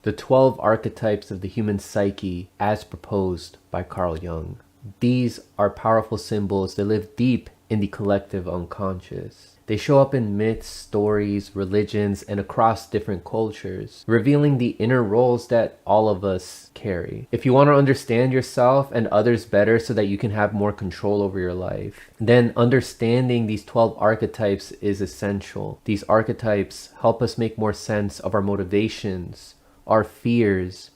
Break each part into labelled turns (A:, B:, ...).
A: The 12 archetypes of the human psyche as proposed by Carl Jung. These are powerful symbols that live deep in the collective unconscious. They show up in myths, stories, religions, and across different cultures, revealing the inner roles that all of us carry. If you want to understand yourself and others better so that you can have more control over your life, then understanding these 12 archetypes is essential. These archetypes help us make more sense of our motivations, our fears,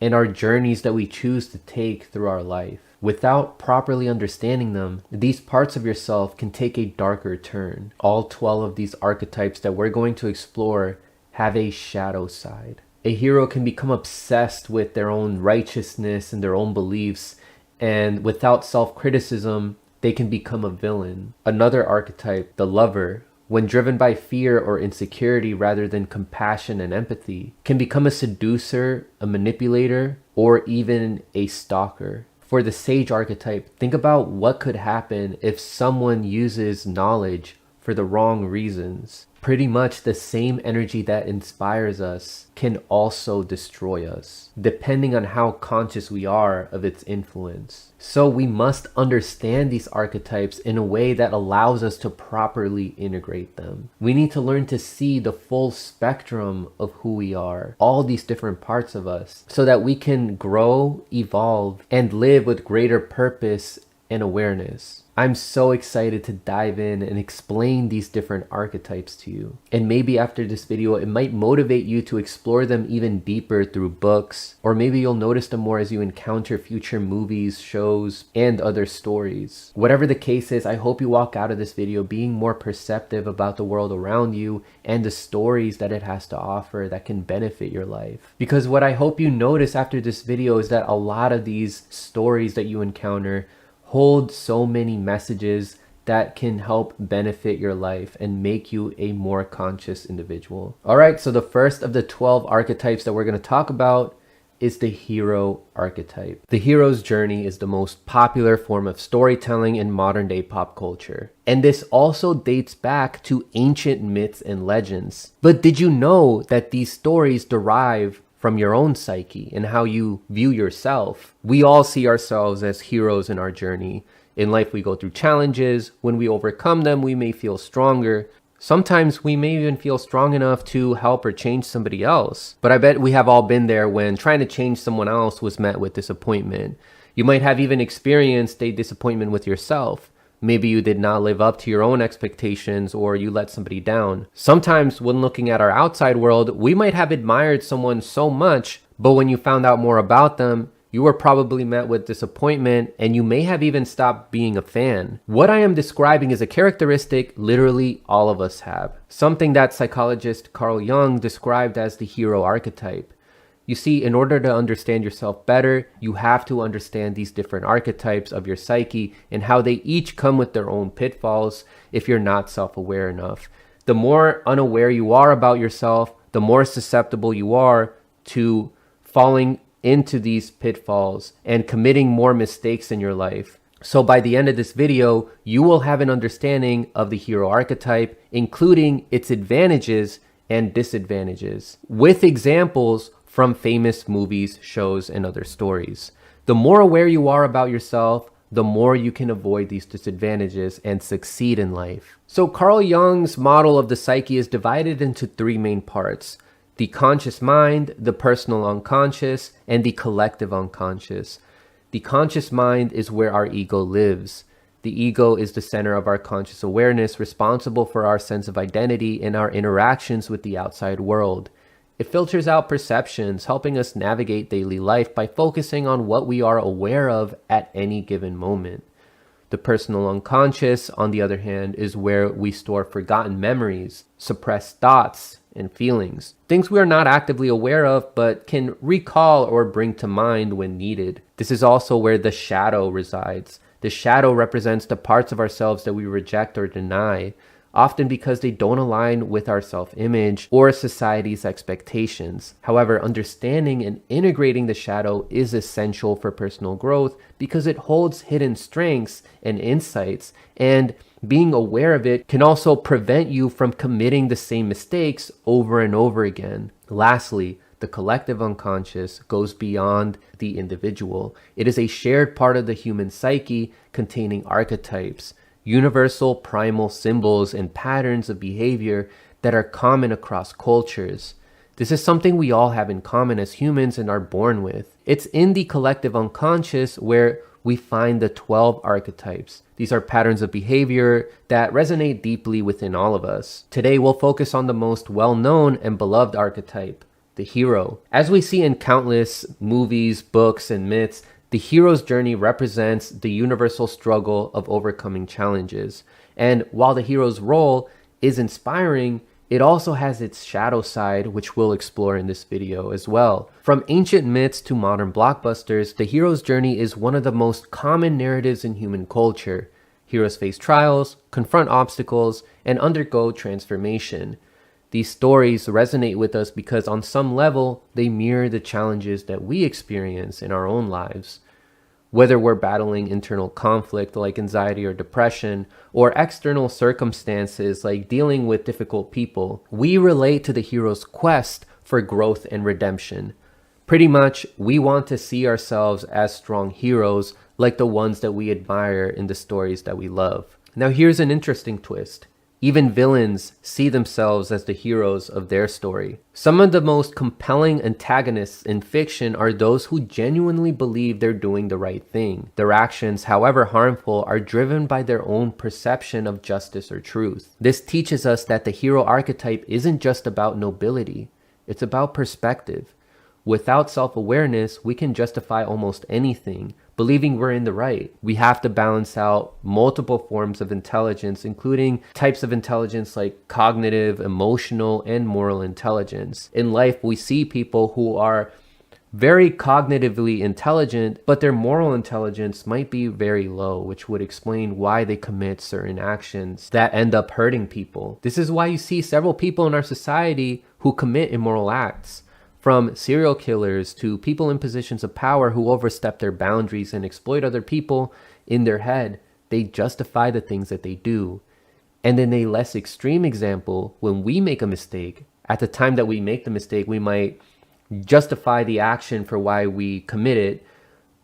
A: and our journeys that we choose to take through our life. Without properly understanding them, these parts of yourself can take a darker turn. All 12 of these archetypes that we're going to explore have a shadow side. A hero can become obsessed with their own righteousness and their own beliefs, and without self-criticism, they can become a villain. Another archetype, the lover, when driven by fear or insecurity rather than compassion and empathy, can become a seducer, a manipulator, or even a stalker. For the sage archetype, think about what could happen if someone uses knowledge for the wrong reasons. Pretty much the same energy that inspires us can also destroy us, depending on how conscious we are of its influence. So we must understand these archetypes in a way that allows us to properly integrate them. We need to learn to see the full spectrum of who we are, all these different parts of us, so that we can grow, evolve, and live with greater purpose and awareness. I'm so excited to dive in and explain these different archetypes to you. And maybe after this video, it might motivate you to explore them even deeper through books, or maybe you'll notice them more as you encounter future movies, shows, and other stories. Whatever the case is, I hope you walk out of this video being more perceptive about the world around you and the stories that it has to offer that can benefit your life. Because what I hope you notice after this video is that a lot of these stories that you encounter hold so many messages that can help benefit your life and make you a more conscious individual. All right, so the first of the 12 archetypes that we're going to talk about is the hero archetype. The hero's journey is the most popular form of storytelling in modern day pop culture. And this also dates back to ancient myths and legends. But did you know that these stories derive from your own psyche and how you view yourself? We all see ourselves as heroes in our journey. In life, we go through challenges. When we overcome them, we may feel stronger. Sometimes we may even feel strong enough to help or change somebody else. But I bet we have all been there when trying to change someone else was met with disappointment. You might have even experienced a disappointment with yourself. Maybe you did not live up to your own expectations, or you let somebody down. Sometimes when looking at our outside world, we might have admired someone so much, but when you found out more about them, you were probably met with disappointment, and you may have even stopped being a fan. What I am describing is a characteristic literally all of us have. Something that psychologist Carl Jung described as the hero archetype. You see, in order to understand yourself better, you have to understand these different archetypes of your psyche and how they each come with their own pitfalls if you're not self-aware enough. The more unaware you are about yourself, the more susceptible you are to falling into these pitfalls and committing more mistakes in your life. So by the end of this video, you will have an understanding of the hero archetype, including its advantages and disadvantages, with examples from famous movies, shows, and other stories. The more aware you are about yourself, the more you can avoid these disadvantages and succeed in life. So Carl Jung's model of the psyche is divided into three main parts: the conscious mind, the personal unconscious, and the collective unconscious. The conscious mind is where our ego lives. The ego is the center of our conscious awareness, responsible for our sense of identity and our interactions with the outside world. It filters out perceptions, helping us navigate daily life by focusing on what we are aware of at any given moment. The personal unconscious, on the other hand, is where we store forgotten memories, suppressed thoughts, and feelings. Things we are not actively aware of, but can recall or bring to mind when needed. This is also where the shadow resides. The shadow represents the parts of ourselves that we reject or deny, often because they don't align with our self-image or society's expectations. However, understanding and integrating the shadow is essential for personal growth because it holds hidden strengths and insights, and being aware of it can also prevent you from committing the same mistakes over and over again. Lastly, the collective unconscious goes beyond the individual. It is a shared part of the human psyche containing archetypes, universal primal symbols and patterns of behavior that are common across cultures. This is something we all have in common as humans and are born with. It's in the collective unconscious where we find the 12 archetypes. These are patterns of behavior that resonate deeply within all of us. Today, we'll focus on the most well-known and beloved archetype, the hero. As we see in countless movies, books, and myths, the hero's journey represents the universal struggle of overcoming challenges. And while the hero's role is inspiring, it also has its shadow side, which we'll explore in this video as well. From ancient myths to modern blockbusters, the hero's journey is one of the most common narratives in human culture. Heroes face trials, confront obstacles, and undergo transformation. These stories resonate with us because on some level, they mirror the challenges that we experience in our own lives. Whether we're battling internal conflict like anxiety or depression, or external circumstances like dealing with difficult people, we relate to the hero's quest for growth and redemption. Pretty much, we want to see ourselves as strong heroes like the ones that we admire in the stories that we love. Now here's an interesting twist. Even villains see themselves as the heroes of their story. Some of the most compelling antagonists in fiction are those who genuinely believe they're doing the right thing. Their actions, however harmful, are driven by their own perception of justice or truth. This teaches us that the hero archetype isn't just about nobility, it's about perspective. Without self-awareness, we can justify almost anything, believing we're in the right. We have to balance out multiple forms of intelligence, including types of intelligence like cognitive, emotional, and moral intelligence. In life, we see people who are very cognitively intelligent, but their moral intelligence might be very low, which would explain why they commit certain actions that end up hurting people. This is why you see several people in our society who commit immoral acts. From serial killers to people in positions of power who overstep their boundaries and exploit other people, in their head, they justify the things that they do. And in a less extreme example, when we make a mistake, at the time that we make the mistake, we might justify the action for why we commit it.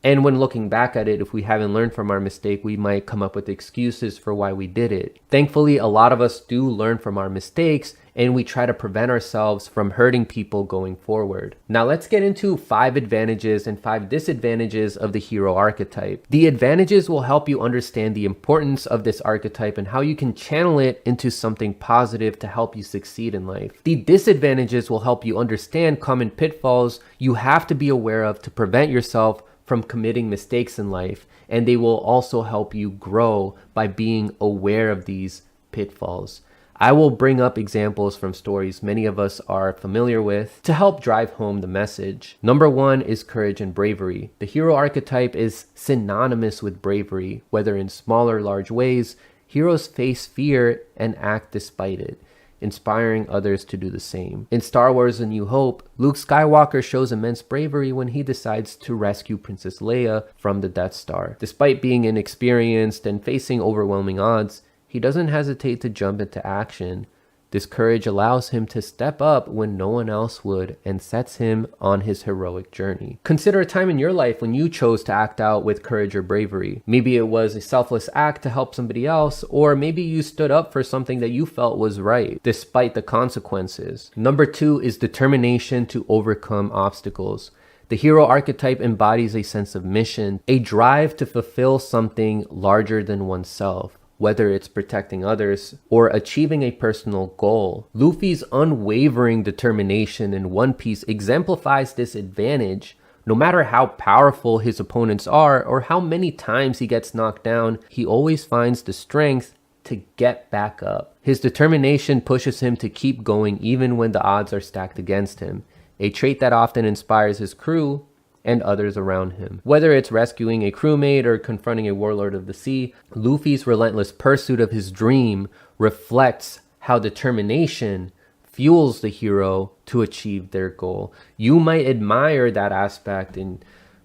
A: And when looking back at it, if we haven't learned from our mistake, we might come up with excuses for why we did it. Thankfully, a lot of us do learn from our mistakes, and we try to prevent ourselves from hurting people going forward. Now let's get into 5 advantages and 5 disadvantages of the hero archetype. The advantages will help you understand the importance of this archetype and how you can channel it into something positive to help you succeed in life. The disadvantages will help you understand common pitfalls you have to be aware of to prevent yourself from committing mistakes in life, and they will also help you grow by being aware of these pitfalls. I will bring up examples from stories many of us are familiar with to help drive home the message. Number 1 is courage and bravery. The hero archetype is synonymous with bravery. Whether in small or large ways, heroes face fear and act despite it, inspiring others to do the same. In Star Wars: A New Hope, Luke Skywalker shows immense bravery when he decides to rescue Princess Leia from the Death Star. Despite being inexperienced and facing overwhelming odds, he doesn't hesitate to jump into action. This courage allows him to step up when no one else would and sets him on his heroic journey. Consider a time in your life when you chose to act out with courage or bravery. Maybe it was a selfless act to help somebody else, or maybe you stood up for something that you felt was right, despite the consequences. Number 2 is determination to overcome obstacles. The hero archetype embodies a sense of mission, a drive to fulfill something larger than oneself, whether it's protecting others or achieving a personal goal. Luffy's unwavering determination in One Piece exemplifies this advantage. No matter how powerful his opponents are or how many times he gets knocked down, he always finds the strength to get back up. His determination pushes him to keep going even when the odds are stacked against him, a trait that often inspires his crew and others around him. Whether it's rescuing a crewmate or confronting a warlord of the sea, Luffy's relentless pursuit of his dream reflects how determination fuels the hero to achieve their goal. You might admire that aspect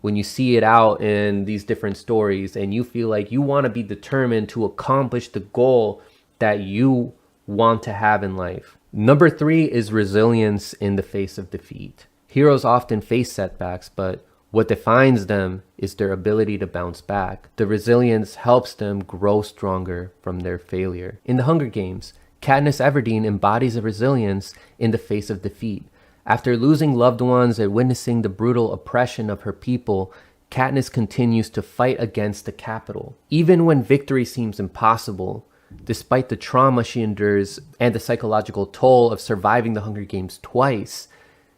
A: when you see it out in these different stories and you feel like you want to be determined to accomplish the goal that you want to have in life. Number 3 is resilience in the face of defeat. Heroes often face setbacks, but what defines them is their ability to bounce back. The resilience helps them grow stronger from their failure. In The Hunger Games, Katniss Everdeen embodies a resilience in the face of defeat. After losing loved ones and witnessing the brutal oppression of her people, Katniss continues to fight against the Capitol. Even when victory seems impossible, despite the trauma she endures and the psychological toll of surviving the Hunger Games twice,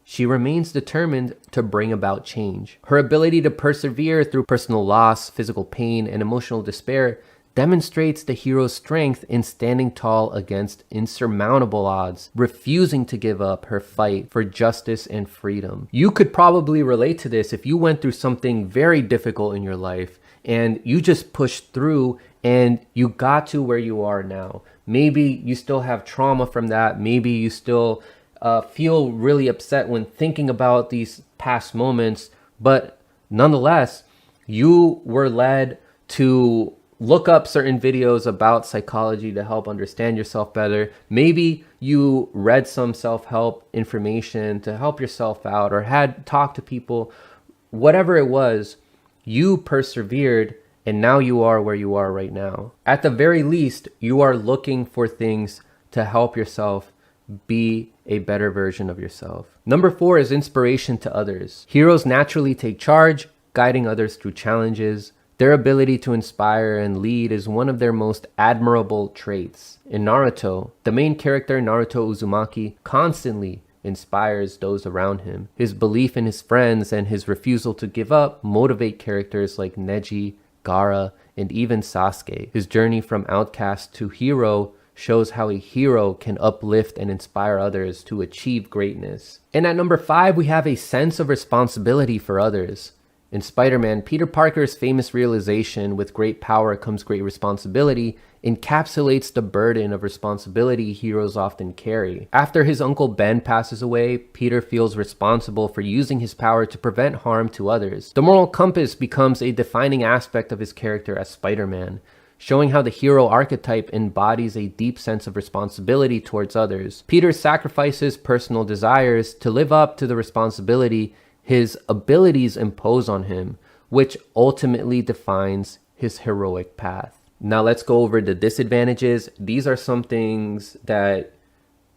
A: she remains determined to bring about change. Her ability to persevere through personal loss, physical pain, and emotional despair demonstrates the hero's strength in standing tall against insurmountable odds, refusing to give up her fight for justice and freedom. You could probably relate to this if you went through something very difficult in your life and you just pushed through and you got to where you are now. Maybe you still have trauma from that. Maybe you still feel really upset when thinking about these past moments, but nonetheless, you were led to look up certain videos about psychology to help understand yourself better. Maybe you read some self-help information to help yourself out or had talked to people. Whatever it was, you persevered and now you are where you are right now. At the very least, you are looking for things to help yourself be a better version of yourself. Number 4 is inspiration to others. Heroes naturally take charge, guiding others through challenges. Their ability to inspire and lead is one of their most admirable traits. In Naruto, the main character Naruto Uzumaki constantly inspires those around him. His belief in his friends and his refusal to give up motivate characters like Neji, Gaara, and even Sasuke. His journey from outcast to hero shows how a hero can uplift and inspire others to achieve greatness. And at number 5, we have a sense of responsibility for others. In Spider-Man, Peter Parker's famous realization, "with great power comes great responsibility," encapsulates the burden of responsibility heroes often carry. After his uncle Ben passes away, Peter feels responsible for using his power to prevent harm to others. The moral compass becomes a defining aspect of his character as Spider-Man, showing how the hero archetype embodies a deep sense of responsibility towards others. Peter sacrifices personal desires to live up to the responsibility his abilities impose on him, which ultimately defines his heroic path. Now let's go over the disadvantages. These are some things that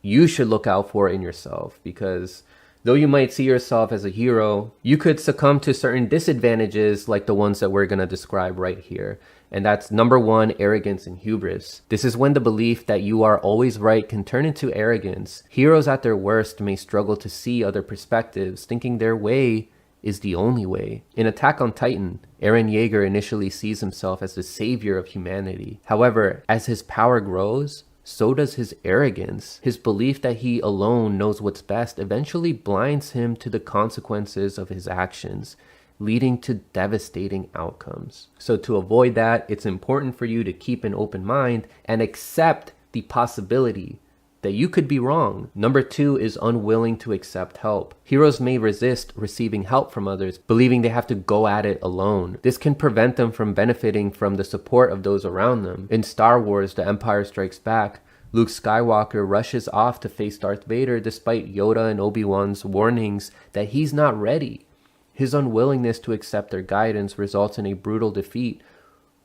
A: you should look out for in yourself, because though you might see yourself as a hero, you could succumb to certain disadvantages like the ones that we're going to describe right here. And that's number 1, arrogance and hubris. This is when the belief that you are always right can turn into arrogance. Heroes at their worst may struggle to see other perspectives, thinking their way is the only way. In Attack on Titan, Eren Yeager initially sees himself as the savior of humanity. However, as his power grows, so does his arrogance. His belief that he alone knows what's best eventually blinds him to the consequences of his actions, leading to devastating outcomes. So to avoid that, it's important for you to keep an open mind and accept the possibility that you could be wrong. Number 2 is unwilling to accept help. Heroes may resist receiving help from others, believing they have to go at it alone. This can prevent them from benefiting from the support of those around them. In Star Wars: The Empire Strikes Back, Luke Skywalker rushes off to face Darth Vader despite Yoda and Obi-Wan's warnings that he's not ready. His unwillingness to accept their guidance results in a brutal defeat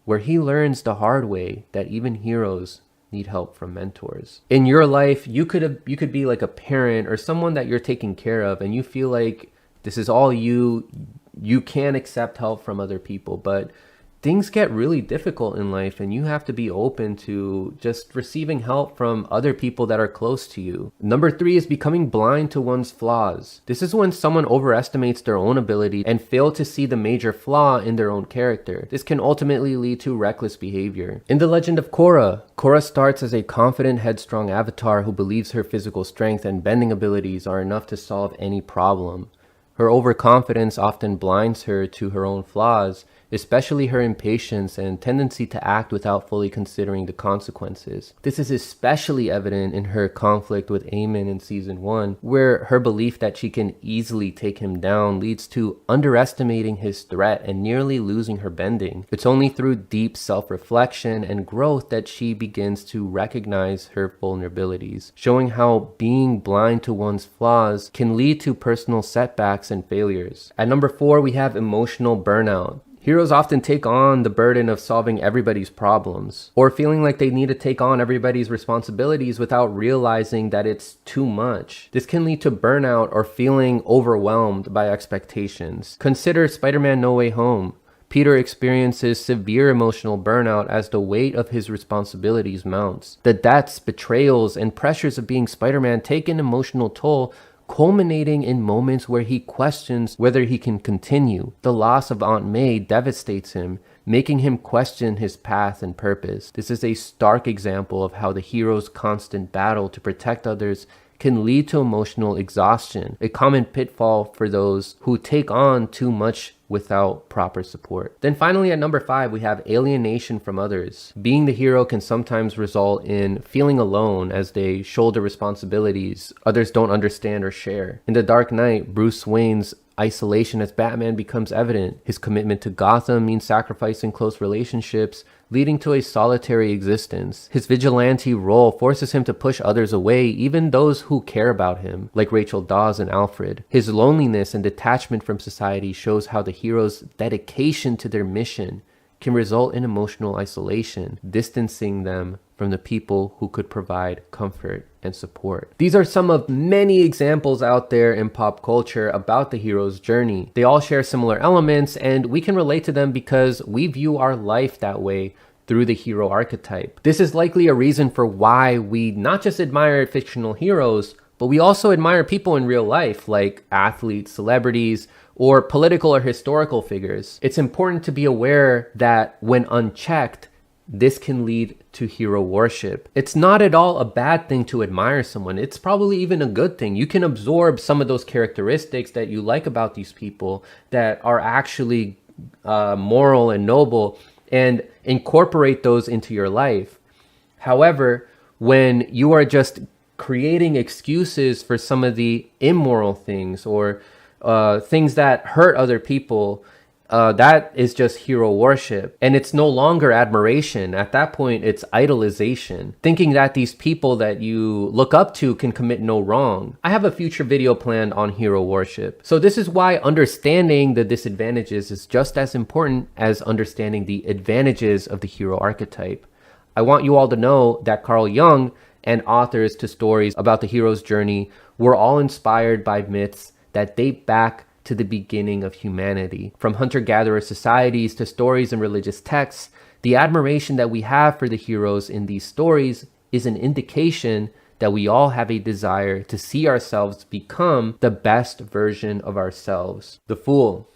A: where he learns the hard way that even heroes need help from mentors. In your life, you could be like a parent or someone that you're taking care of and you feel like this is all you can accept help from other people, but things get really difficult in life and you have to be open to just receiving help from other people that are close to you. Number 3 is becoming blind to one's flaws. This is when someone overestimates their own ability and fail to see the major flaw in their own character. This can ultimately lead to reckless behavior. In The Legend of Korra, Korra starts as a confident, headstrong avatar who believes her physical strength and bending abilities are enough to solve any problem. Her overconfidence often blinds her to her own flaws, especially her impatience and tendency to act without fully considering the consequences. This is especially evident in her conflict with Eamon in season 1, where her belief that she can easily take him down leads to underestimating his threat and nearly losing her bending. It's only through deep self-reflection and growth that she begins to recognize her vulnerabilities, showing how being blind to one's flaws can lead to personal setbacks and failures. At number 4, we have emotional burnout. Heroes often take on the burden of solving everybody's problems, or feeling like they need to take on everybody's responsibilities without realizing that it's too much. This can lead to burnout or feeling overwhelmed by expectations. Consider Spider-Man No Way Home. Peter experiences severe emotional burnout as the weight of his responsibilities mounts. The deaths, betrayals, and pressures of being Spider-Man take an emotional toll, culminating in moments where he questions whether he can continue. The loss of Aunt May devastates him, making him question his path and purpose. This is a stark example of how the hero's constant battle to protect others can lead to emotional exhaustion, a common pitfall for those who take on too much without proper support. Then finally, at number 5, we have alienation from others. Being the hero can sometimes result in feeling alone as they shoulder responsibilities others don't understand or share. In The Dark Knight, Bruce Wayne's isolation as Batman becomes evident. His commitment to Gotham means sacrificing close relationships, leading to a solitary existence. His vigilante role forces him to push others away, even those who care about him, like Rachel Dawes and Alfred. His loneliness and detachment from society shows how the hero's dedication to their mission can result in emotional isolation, distancing them from the people who could provide comfort and support. These are some of many examples out there in pop culture about the hero's journey. They all share similar elements, and we can relate to them because we view our life that way through the hero archetype. This is likely a reason for why we not just admire fictional heroes, but we also admire people in real life, like athletes, celebrities, or political or historical figures. It's important to be aware that when unchecked, this can lead to hero worship. It's not at all a bad thing to admire someone. It's probably even a good thing. You can absorb some of those characteristics that you like about these people that are actually moral and noble and incorporate those into your life. However, when you are just creating excuses for some of the immoral things or things that hurt other people, that is just hero worship, and it's no longer admiration. At that point, it's idolization, thinking that these people that you look up to can commit no wrong. I have a future video planned on hero worship, so this is why understanding the disadvantages is just as important as understanding the advantages of the hero archetype. I want you all to know that Carl Jung and authors to stories about the hero's journey were all inspired by myths that date back to the beginning of humanity. From hunter-gatherer societies to stories and religious texts, the admiration that we have for the heroes in these stories is an indication that we all have a desire to see ourselves become the best version of ourselves. The Fool.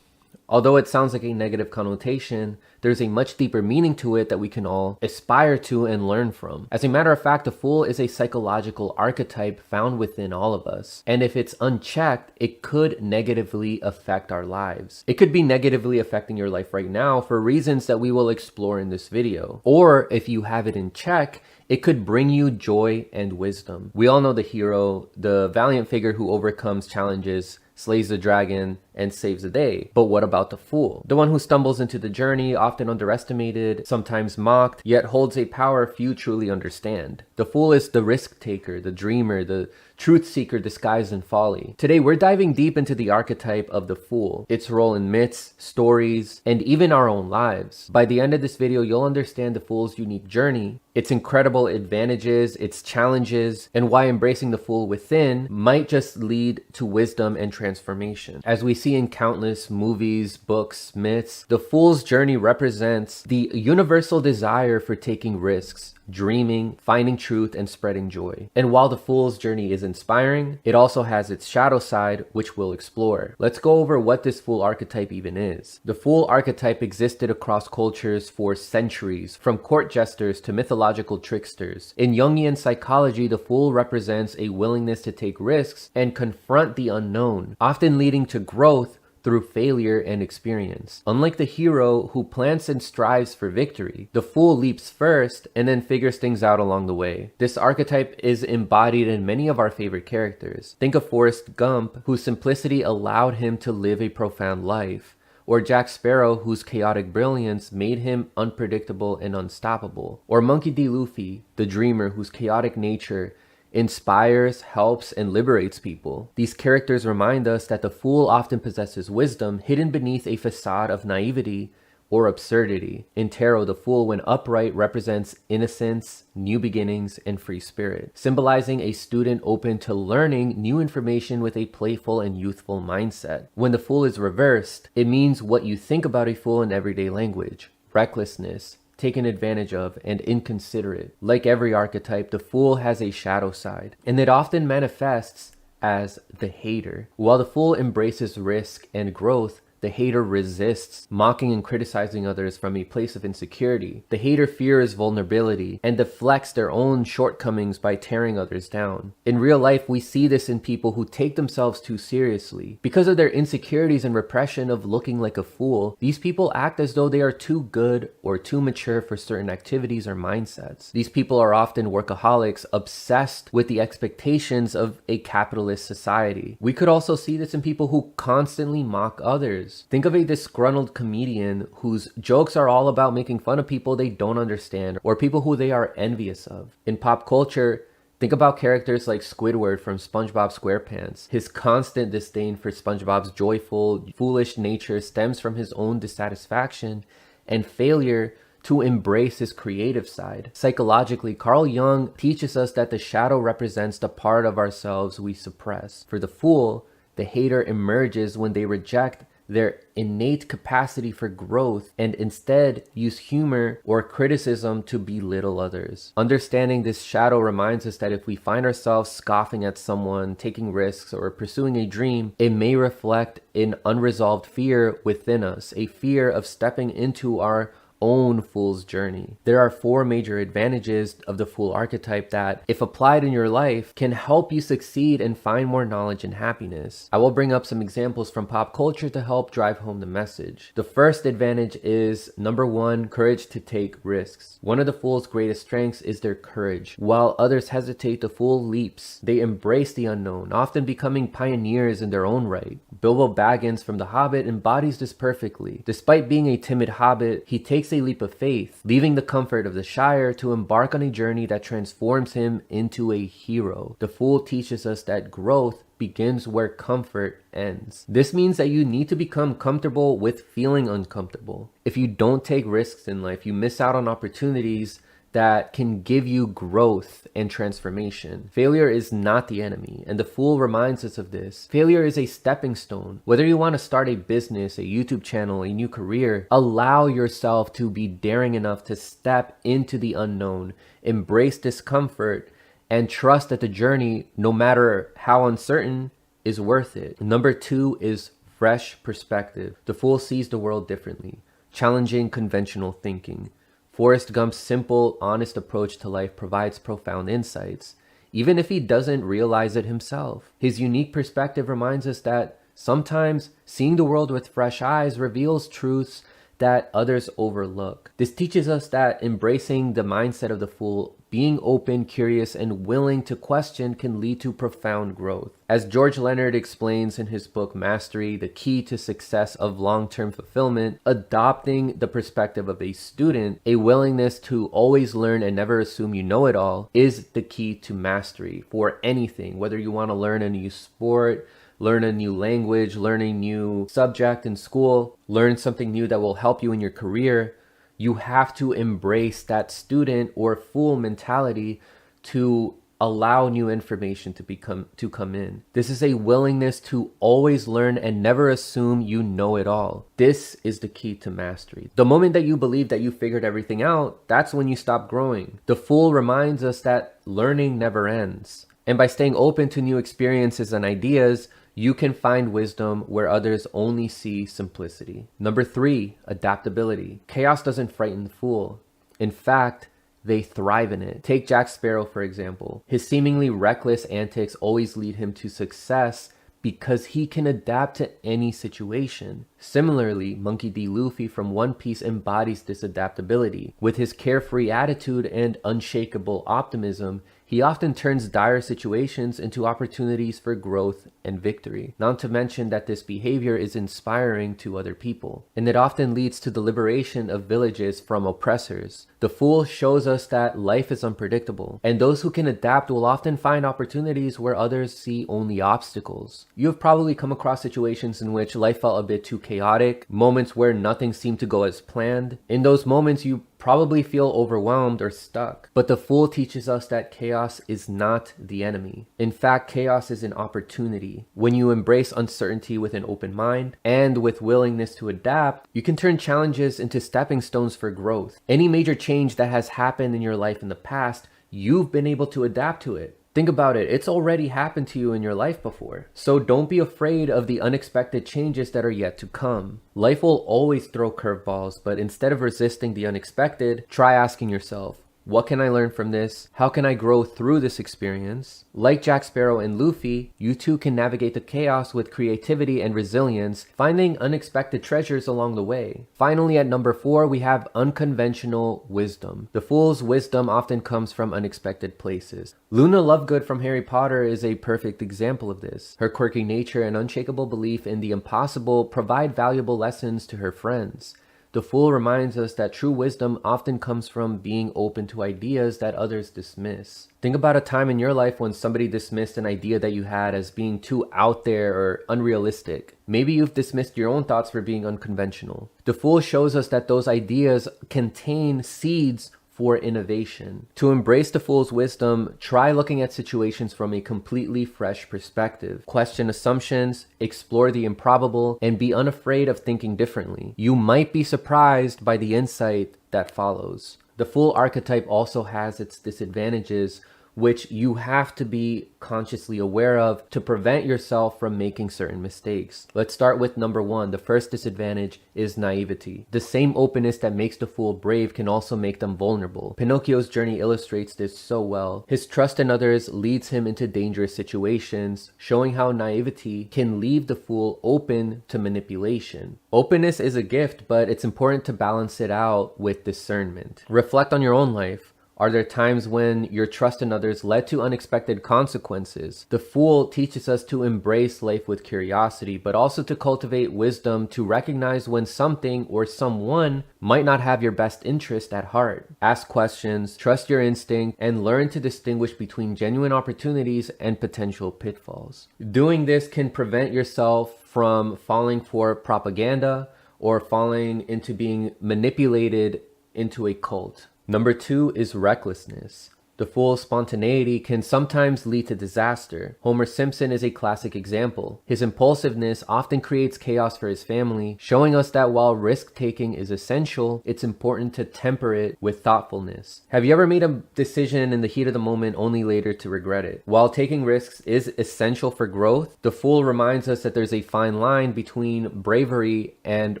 A: Although it sounds like a negative connotation, there's a much deeper meaning to it that we can all aspire to and learn from. As a matter of fact, the Fool is a psychological archetype found within all of us. And if it's unchecked, it could negatively affect our lives. It could be negatively affecting your life right now for reasons that we will explore in this video. Or if you have it in check, it could bring you joy and wisdom. We all know the hero, the valiant figure who overcomes challenges, slays the dragon, and saves the day. But what about the fool? The one who stumbles into the journey, often underestimated, sometimes mocked, yet holds a power few truly understand. The fool is the risk taker, the dreamer, the truth seeker disguised in folly. Today, we're diving deep into the archetype of the fool, its role in myths, stories, and even our own lives. By the end of this video, you'll understand the fool's unique journey, its incredible advantages, its challenges, and why embracing the fool within might just lead to wisdom and transformation. As we see in countless movies, books, myths, the fool's journey represents the universal desire for taking risks, dreaming, finding truth, and spreading joy. And while the fool's journey is inspiring, it also has its shadow side, which we'll explore. Let's go over what this fool archetype even is. The fool archetype existed across cultures for centuries, from court jesters to mythological tricksters. In Jungian psychology, the fool represents a willingness to take risks and confront the unknown, often leading to growth through failure and experience. Unlike the hero who plans and strives for victory, the fool leaps first and then figures things out along the way. This archetype is embodied in many of our favorite characters. Think of Forrest Gump, whose simplicity allowed him to live a profound life, or Jack Sparrow, whose chaotic brilliance made him unpredictable and unstoppable, or Monkey D. Luffy, the dreamer whose chaotic nature inspires, helps, and liberates people. These characters remind us that the fool often possesses wisdom hidden beneath a facade of naivety or absurdity. In tarot, the fool, when upright, represents innocence, new beginnings, and free spirit, symbolizing a student open to learning new information with a playful and youthful mindset. When the fool is reversed, it means what you think about a fool in everyday language: recklessness, taken advantage of, and inconsiderate. Like every archetype, the fool has a shadow side, and it often manifests as the hater. While the fool embraces risk and growth, the hater resists, mocking and criticizing others from a place of insecurity. The hater fears vulnerability and deflects their own shortcomings by tearing others down. In real life, we see this in people who take themselves too seriously. Because of their insecurities and repression of looking like a fool, these people act as though they are too good or too mature for certain activities or mindsets. These people are often workaholics, obsessed with the expectations of a capitalist society. We could also see this in people who constantly mock others. Think of a disgruntled comedian whose jokes are all about making fun of people they don't understand or people who they are envious of. In pop culture, think about characters like Squidward from SpongeBob SquarePants. His constant disdain for SpongeBob's joyful, foolish nature stems from his own dissatisfaction and failure to embrace his creative side. Psychologically, Carl Jung teaches us that the shadow represents the part of ourselves we suppress. For the fool, the hater emerges when they reject their innate capacity for growth and instead use humor or criticism to belittle others. Understanding this shadow reminds us that if we find ourselves scoffing at someone, taking risks, or pursuing a dream, it may reflect an unresolved fear within us, a fear of stepping into our own fool's journey. There are 4 major advantages of the fool archetype that, if applied in your life, can help you succeed and find more knowledge and happiness. I will bring up some examples from pop culture to help drive home the message. The first advantage is, number 1, courage to take risks. One of the fool's greatest strengths is their courage. While others hesitate, the fool leaps. They embrace the unknown, often becoming pioneers in their own right. Bilbo Baggins from The Hobbit embodies this perfectly. Despite being a timid hobbit, he takes a leap of faith, leaving the comfort of the Shire to embark on a journey that transforms him into a hero. The fool teaches us that growth begins where comfort ends. This means that you need to become comfortable with feeling uncomfortable. If you don't take risks in life, you miss out on opportunities that can give you growth and transformation. Failure is not the enemy, and the fool reminds us of this. Failure is a stepping stone. Whether you want to start a business, a YouTube channel, a new career, allow yourself to be daring enough to step into the unknown, embrace discomfort, and trust that the journey, no matter how uncertain, is worth it. Number 2 is fresh perspective. The fool sees the world differently, challenging conventional thinking. Forrest Gump's simple, honest approach to life provides profound insights, even if he doesn't realize it himself. His unique perspective reminds us that sometimes seeing the world with fresh eyes reveals truths that others overlook. This teaches us that embracing the mindset of the fool, being open, curious, and willing to question can lead to profound growth. As George Leonard explains in his book Mastery, the key to success of long-term fulfillment, adopting the perspective of a student, a willingness to always learn and never assume you know it all, is the key to mastery for anything. Whether you want to learn a new sport, learn a new language, learn a new subject in school, learn something new that will help you in your career, you have to embrace that student or fool mentality to allow new information to come in. This is a willingness to always learn and never assume you know it all. This is the key to mastery. The moment that you believe that you figured everything out, that's when you stop growing. The fool reminds us that learning never ends. And by staying open to new experiences and ideas, you can find wisdom where others only see simplicity. Number 3, adaptability. Chaos doesn't frighten the fool. In fact, they thrive in it. Take Jack Sparrow, for example. His seemingly reckless antics always lead him to success because he can adapt to any situation. Similarly, Monkey D. Luffy from One Piece embodies this adaptability. With his carefree attitude and unshakable optimism, he often turns dire situations into opportunities for growth and victory. Not to mention that this behavior is inspiring to other people, and it often leads to the liberation of villages from oppressors. The Fool shows us that life is unpredictable, and those who can adapt will often find opportunities where others see only obstacles. You have probably come across situations in which life felt a bit too chaotic, moments where nothing seemed to go as planned. In those moments, you probably feel overwhelmed or stuck. But the Fool teaches us that chaos is not the enemy. In fact, chaos is an opportunity. When you embrace uncertainty with an open mind and with willingness to adapt, you can turn challenges into stepping stones for growth. Any major change that has happened in your life in the past, you've been able to adapt to it. Think about it, it's already happened to you in your life before. So don't be afraid of the unexpected changes that are yet to come. Life will always throw curveballs, but instead of resisting the unexpected, try asking yourself, what can I learn from this? How can I grow through this experience? Like Jack Sparrow and Luffy, you too can navigate the chaos with creativity and resilience, finding unexpected treasures along the way. Finally, at number 4, we have unconventional wisdom. The Fool's wisdom often comes from unexpected places. Luna Lovegood from Harry Potter is a perfect example of this. Her quirky nature and unshakable belief in the impossible provide valuable lessons to her friends. The Fool reminds us that true wisdom often comes from being open to ideas that others dismiss. Think about a time in your life when somebody dismissed an idea that you had as being too out there or unrealistic. Maybe you've dismissed your own thoughts for being unconventional. The Fool shows us that those ideas contain seeds for innovation. To embrace the Fool's wisdom, try looking at situations from a completely fresh perspective. Question assumptions, explore the improbable, and be unafraid of thinking differently. You might be surprised by the insight that follows. The Fool archetype also has its disadvantages, which you have to be consciously aware of to prevent yourself from making certain mistakes. Let's start with number 1. The first disadvantage is naivety. The same openness that makes the Fool brave can also make them vulnerable. Pinocchio's journey illustrates this so well. His trust in others leads him into dangerous situations, showing how naivety can leave the Fool open to manipulation. Openness is a gift, but it's important to balance it out with discernment. Reflect on your own life. Are there times when your trust in others led to unexpected consequences? The Fool teaches us to embrace life with curiosity, but also to cultivate wisdom to recognize when something or someone might not have your best interest at heart. Ask questions, trust your instinct, and learn to distinguish between genuine opportunities and potential pitfalls. Doing this can prevent yourself from falling for propaganda or falling into being manipulated into a cult. Number 2 is recklessness. The Fool's spontaneity can sometimes lead to disaster. Homer Simpson is a classic example. His impulsiveness often creates chaos for his family, showing us that while risk-taking is essential, it's important to temper it with thoughtfulness. Have you ever made a decision in the heat of the moment only later to regret it? While taking risks is essential for growth, the Fool reminds us that there's a fine line between bravery and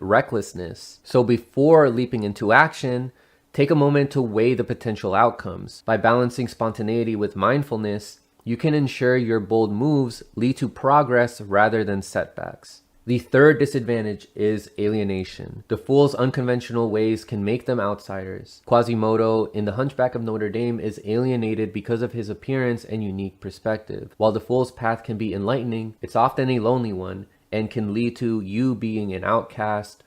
A: recklessness. So before leaping into action, take a moment to weigh the potential outcomes. By balancing spontaneity with mindfulness, you can ensure your bold moves lead to progress rather than setbacks. The third disadvantage is alienation. The Fool's unconventional ways can make them outsiders. Quasimodo in The Hunchback of Notre Dame is alienated because of his appearance and unique perspective. While the Fool's path can be enlightening, it's often a lonely one and can lead to you being an outcast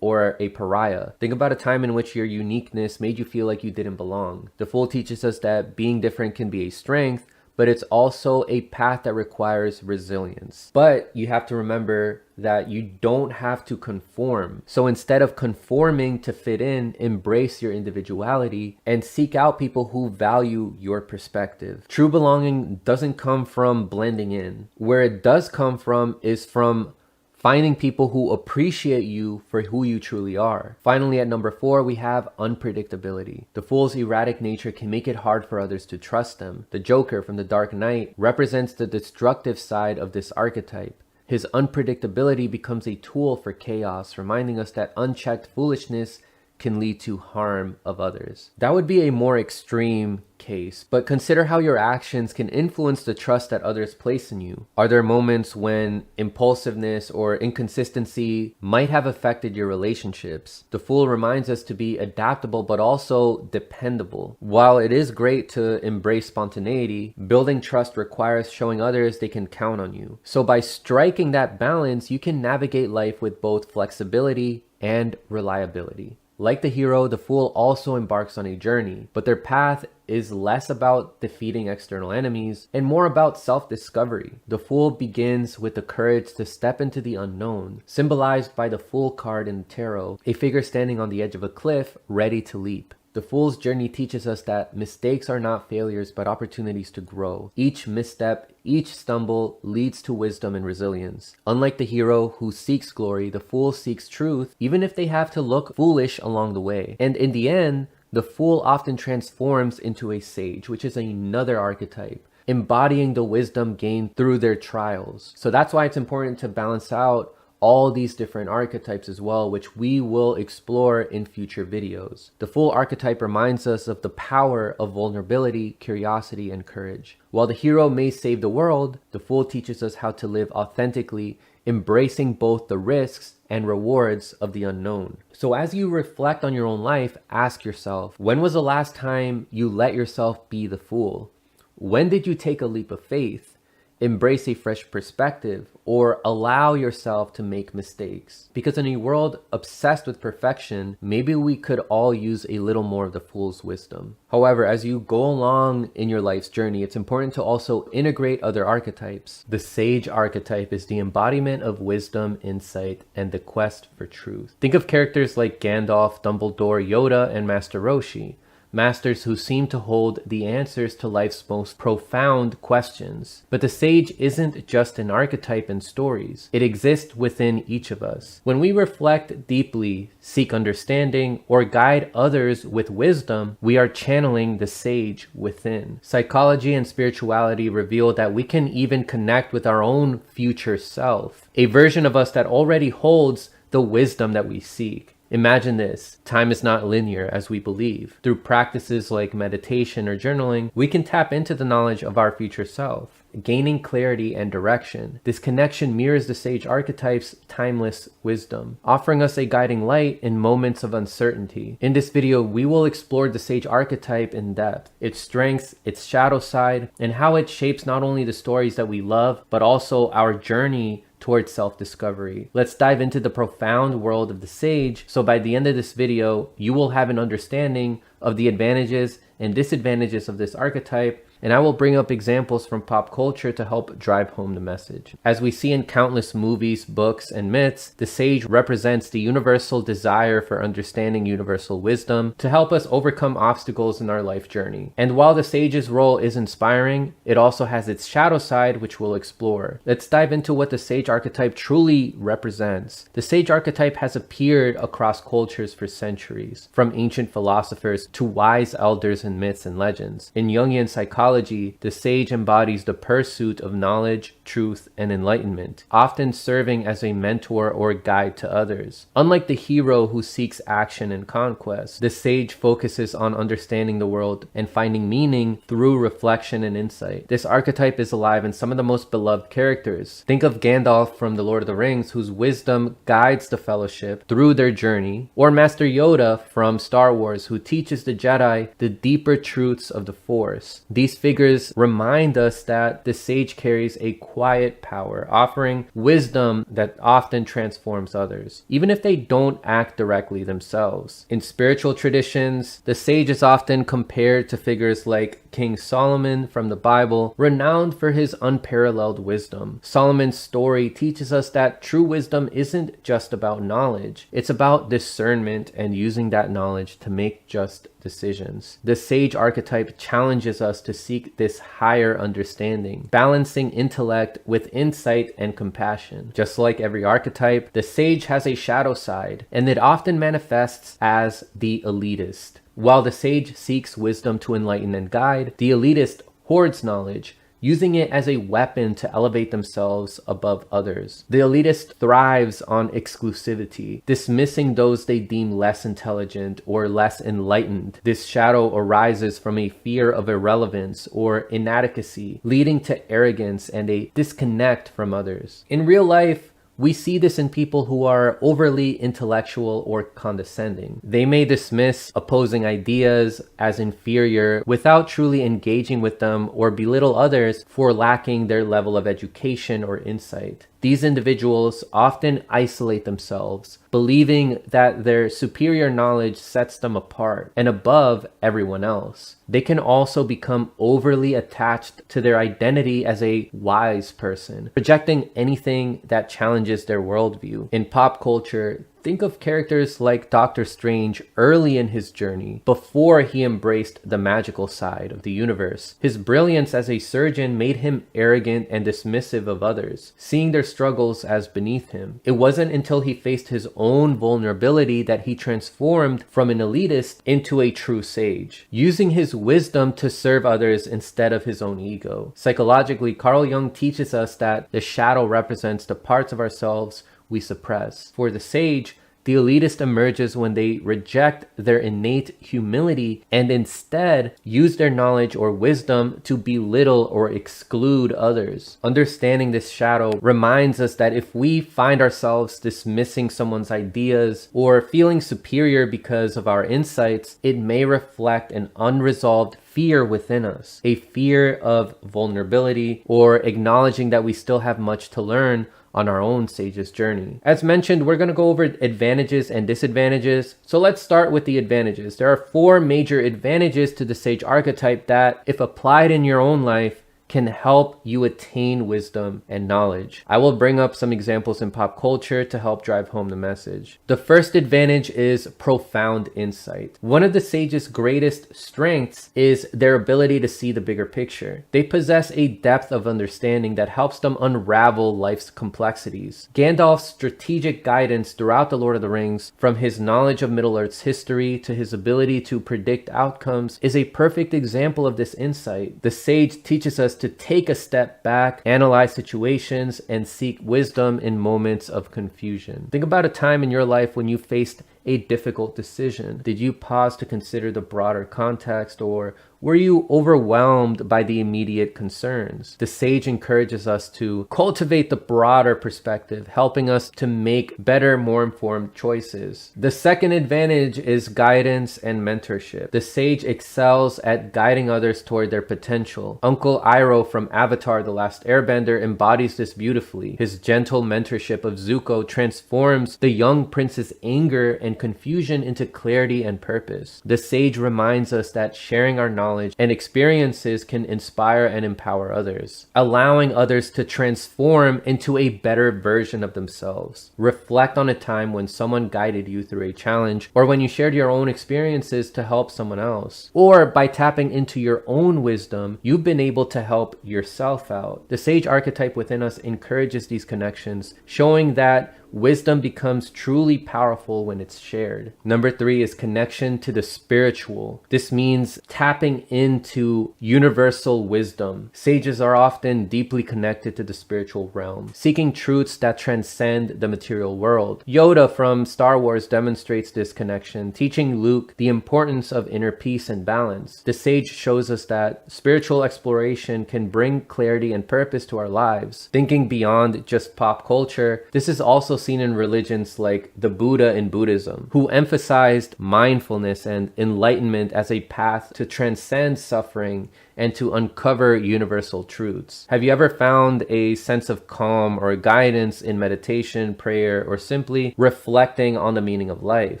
A: or a pariah. Think about a time in which your uniqueness made you feel like you didn't belong. The Fool teaches us that being different can be a strength, but it's also a path that requires resilience. But you have to remember that you don't have to conform. So instead of conforming to fit in, embrace your individuality and seek out people who value your perspective. True belonging doesn't come from blending in. Where it does come from is from finding people who appreciate you for who you truly are. Finally, at number 4, we have unpredictability. The Fool's erratic nature can make it hard for others to trust them. The Joker from The Dark Knight represents the destructive side of this archetype. His unpredictability becomes a tool for chaos, reminding us that unchecked foolishness can lead to harm of others. That would be a more extreme case, but consider how your actions can influence the trust that others place in you. Are there moments when impulsiveness or inconsistency might have affected your relationships? The Fool reminds us to be adaptable but also dependable. While it is great to embrace spontaneity, building trust requires showing others they can count on you. So by striking that balance, you can navigate life with both flexibility and reliability. Like the hero, the Fool also embarks on a journey, but their path is less about defeating external enemies and more about self-discovery. The Fool begins with the courage to step into the unknown, symbolized by the Fool card in the tarot, a figure standing on the edge of a cliff, ready to leap. The Fool's journey teaches us that mistakes are not failures but opportunities to grow. Each misstep, each stumble leads to wisdom and resilience. Unlike the hero who seeks glory, the Fool seeks truth, even if they have to look foolish along the way. And in the end, the Fool often transforms into a sage, which is another archetype, embodying the wisdom gained through their trials. So that's why it's important to balance out all these different archetypes as well, which we will explore in future videos. The Fool archetype reminds us of the power of vulnerability, curiosity, and courage. While the hero may save the world, the Fool teaches us how to live authentically, embracing both the risks and rewards of the unknown. So as you reflect on your own life, ask yourself, when was the last time you let yourself be the Fool? When did you take a leap of faith, embrace a fresh perspective, or allow yourself to make mistakes? Because in a world obsessed with perfection, maybe we could all use a little more of the Fool's wisdom. However, as you go along in your life's journey, it's important to also integrate other archetypes. The Sage archetype is the embodiment of wisdom, insight, and the quest for truth. Think of characters like Gandalf, Dumbledore, Yoda, and Master Roshi. Masters who seem to hold the answers to life's most profound questions. But the sage isn't just an archetype in stories. It exists within each of us. When we reflect deeply, seek understanding, or guide others with wisdom, we are channeling the sage within. Psychology and spirituality reveal that we can even connect with our own future self, a version of us that already holds the wisdom that we seek. Imagine this: time is not linear as we believe. Through practices like meditation or journaling, we can tap into the knowledge of our future self, gaining clarity and direction. This connection mirrors the sage archetype's timeless wisdom, offering us a guiding light in moments of uncertainty. In this video, we will explore the sage archetype in depth, its strengths, its shadow side, and how it shapes not only the stories that we love, but also our journey towards self-discovery. Let's dive into the profound world of the sage, so by the end of this video, you will have an understanding of the advantages and disadvantages of this archetype, and I will bring up examples from pop culture to help drive home the message. As we see in countless movies, books, and myths, the sage represents the universal desire for understanding universal wisdom to help us overcome obstacles in our life journey. And while the sage's role is inspiring, it also has its shadow side, which we'll explore. Let's dive into what the sage archetype truly represents. The sage archetype has appeared across cultures for centuries, from ancient philosophers to wise elders in myths and legends. In Jungian psychology, the sage embodies the pursuit of knowledge, truth, and enlightenment, often serving as a mentor or guide to others. Unlike the hero who seeks action and conquest, the sage focuses on understanding the world and finding meaning through reflection and insight. This archetype is alive in some of the most beloved characters. Think of Gandalf from The Lord of the Rings, whose wisdom guides the Fellowship through their journey, or Master Yoda from Star Wars, who teaches the Jedi the deeper truths of the Force. These figures remind us that the sage carries a quiet power, offering wisdom that often transforms others, even if they don't act directly themselves. In spiritual traditions, the sage is often compared to figures like King Solomon from the Bible, renowned for his unparalleled wisdom. Solomon's story teaches us that true wisdom isn't just about knowledge, it's about discernment and using that knowledge to make just decisions. The sage archetype challenges us to seek this higher understanding, balancing intellect with insight and compassion. Just like every archetype, the sage has a shadow side, and it often manifests as the elitist. While the sage seeks wisdom to enlighten and guide, the elitist hoards knowledge, using it as a weapon to elevate themselves above others. The elitist thrives on exclusivity, dismissing those they deem less intelligent or less enlightened. This shadow arises from a fear of irrelevance or inadequacy, leading to arrogance and a disconnect from others. In real life, we see this in people who are overly intellectual or condescending. They may dismiss opposing ideas as inferior without truly engaging with them, or belittle others for lacking their level of education or insight. These individuals often isolate themselves, believing that their superior knowledge sets them apart and above everyone else. They can also become overly attached to their identity as a wise person, projecting anything that challenges their worldview. In pop culture, think of characters like Doctor Strange early in his journey, before he embraced the magical side of the universe. His brilliance as a surgeon made him arrogant and dismissive of others, seeing their struggles as beneath him. It wasn't until he faced his own vulnerability that he transformed from an elitist into a true sage, using his wisdom to serve others instead of his own ego. Psychologically, Carl Jung teaches us that the shadow represents the parts of ourselves we suppress. For the sage, the elitist emerges when they reject their innate humility and instead use their knowledge or wisdom to belittle or exclude others. Understanding this shadow reminds us that if we find ourselves dismissing someone's ideas or feeling superior because of our insights, it may reflect an unresolved fear within us, a fear of vulnerability or acknowledging that we still have much to learn on our own sage's journey. As mentioned, we're going to go over advantages and disadvantages. So let's start with the advantages. There are 4 major advantages to the sage archetype that, if applied in your own life, can help you attain wisdom and knowledge. I will bring up some examples in pop culture to help drive home the message. The first advantage is profound insight. One of the sage's greatest strengths is their ability to see the bigger picture. They possess a depth of understanding that helps them unravel life's complexities. Gandalf's strategic guidance throughout The Lord of the Rings, from his knowledge of Middle-earth's history to his ability to predict outcomes, is a perfect example of this insight. The sage teaches us to take a step back, analyze situations, and seek wisdom in moments of confusion. Think about a time in your life when you faced a difficult decision. Did you pause to consider the broader context, or were you overwhelmed by the immediate concerns? The sage encourages us to cultivate the broader perspective, helping us to make better, more informed choices. The second advantage is guidance and mentorship. The sage excels at guiding others toward their potential. Uncle Iroh from Avatar: The Last Airbender embodies this beautifully. His gentle mentorship of Zuko transforms the young prince's anger and confusion into clarity and purpose. The sage reminds us that sharing our knowledge and experiences can inspire and empower others, allowing others to transform into a better version of themselves. Reflect on a time when someone guided you through a challenge, or when you shared your own experiences to help someone else. Or by tapping into your own wisdom, you've been able to help yourself out. The sage archetype within us encourages these connections, showing that wisdom becomes truly powerful when it's shared. Number 3 is connection to the spiritual. This means tapping into universal wisdom. Sages are often deeply connected to the spiritual realm, seeking truths that transcend the material world. Yoda from Star Wars demonstrates this connection, teaching Luke the importance of inner peace and balance. The sage shows us that spiritual exploration can bring clarity and purpose to our lives. Thinking beyond just pop culture, this is also seen in religions like the Buddha in Buddhism, who emphasized mindfulness and enlightenment as a path to transcend suffering and to uncover universal truths. Have you ever found a sense of calm or guidance in meditation, prayer, or simply reflecting on the meaning of life?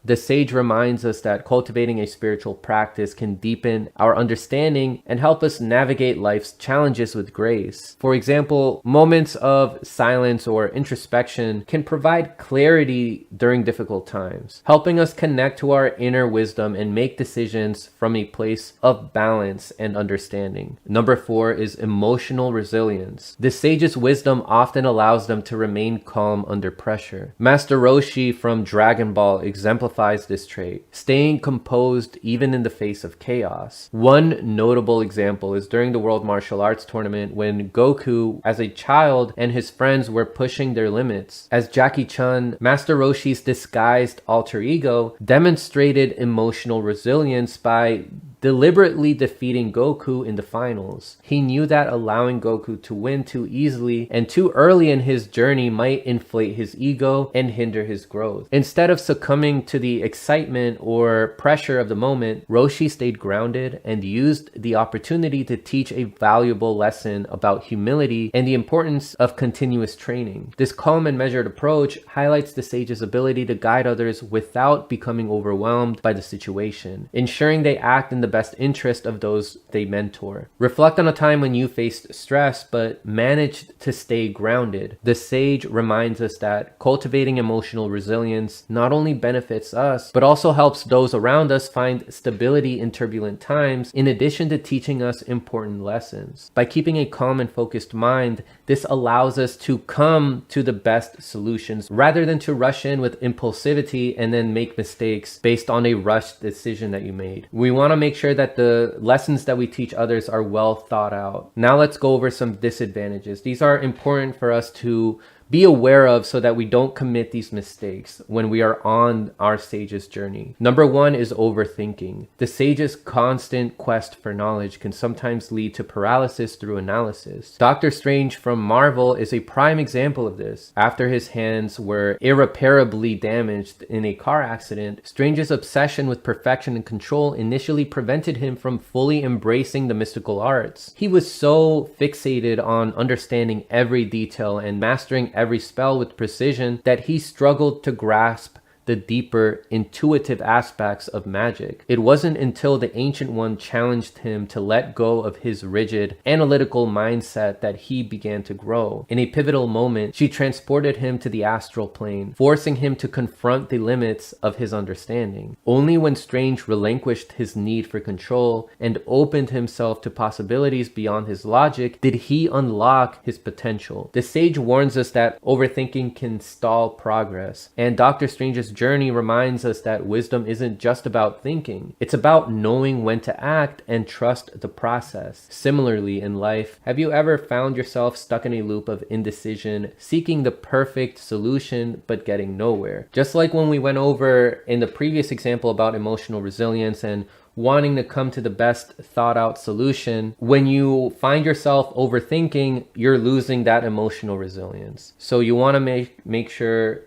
A: The sage reminds us that cultivating a spiritual practice can deepen our understanding and help us navigate life's challenges with grace. For example, moments of silence or introspection can provide clarity during difficult times, helping us connect to our inner wisdom and make decisions from a place of balance and understanding. Number 4 is emotional resilience. The sage's wisdom often allows them to remain calm under pressure. Master Roshi from Dragon Ball exemplifies exemplifies this trait, staying composed even in the face of chaos. One notable example is during the World Martial Arts Tournament when Goku, as a child, and his friends were pushing their limits. As Jackie Chun, Master Roshi's disguised alter ego, demonstrated emotional resilience by deliberately defeating Goku in the finals. He knew that allowing Goku to win too easily and too early in his journey might inflate his ego and hinder his growth. Instead of succumbing to the excitement or pressure of the moment, Roshi stayed grounded and used the opportunity to teach a valuable lesson about humility and the importance of continuous training. This calm and measured approach highlights the sage's ability to guide others without becoming overwhelmed by the situation, ensuring they act in the best interest of those they mentor. Reflect on a time when you faced stress but managed to stay grounded. The sage reminds us that cultivating emotional resilience not only benefits us, but also helps those around us find stability in turbulent times, in addition to teaching us important lessons. By keeping a calm and focused mind, this allows us to come to the best solutions rather than to rush in with impulsivity and then make mistakes based on a rushed decision that you made. We want to make sure that the lessons that we teach others are well thought out. Now let's go over some disadvantages. These are important for us to be aware of so that we don't commit these mistakes when we are on our sage's journey. Number one is overthinking. The sage's constant quest for knowledge can sometimes lead to paralysis through analysis. Doctor Strange from Marvel is a prime example of this. After his hands were irreparably damaged in a car accident, Strange's obsession with perfection and control initially prevented him from fully embracing the mystical arts. He was so fixated on understanding every detail and mastering every spell with precision that he struggled to grasp the deeper intuitive aspects of magic. It wasn't until the Ancient One challenged him to let go of his rigid, analytical mindset that he began to grow. In a pivotal moment, she transported him to the astral plane, forcing him to confront the limits of his understanding. Only when Strange relinquished his need for control and opened himself to possibilities beyond his logic did he unlock his potential. The sage warns us that overthinking can stall progress, and Doctor Strange's journey reminds us that wisdom isn't just about thinking. It's about knowing when to act and trust the process. Similarly, in life, have you ever found yourself stuck in a loop of indecision, seeking the perfect solution but getting nowhere? Just like when we went over in the previous example about emotional resilience and wanting to come to the best thought out solution, when you find yourself overthinking, you're losing that emotional resilience. So you want to make sure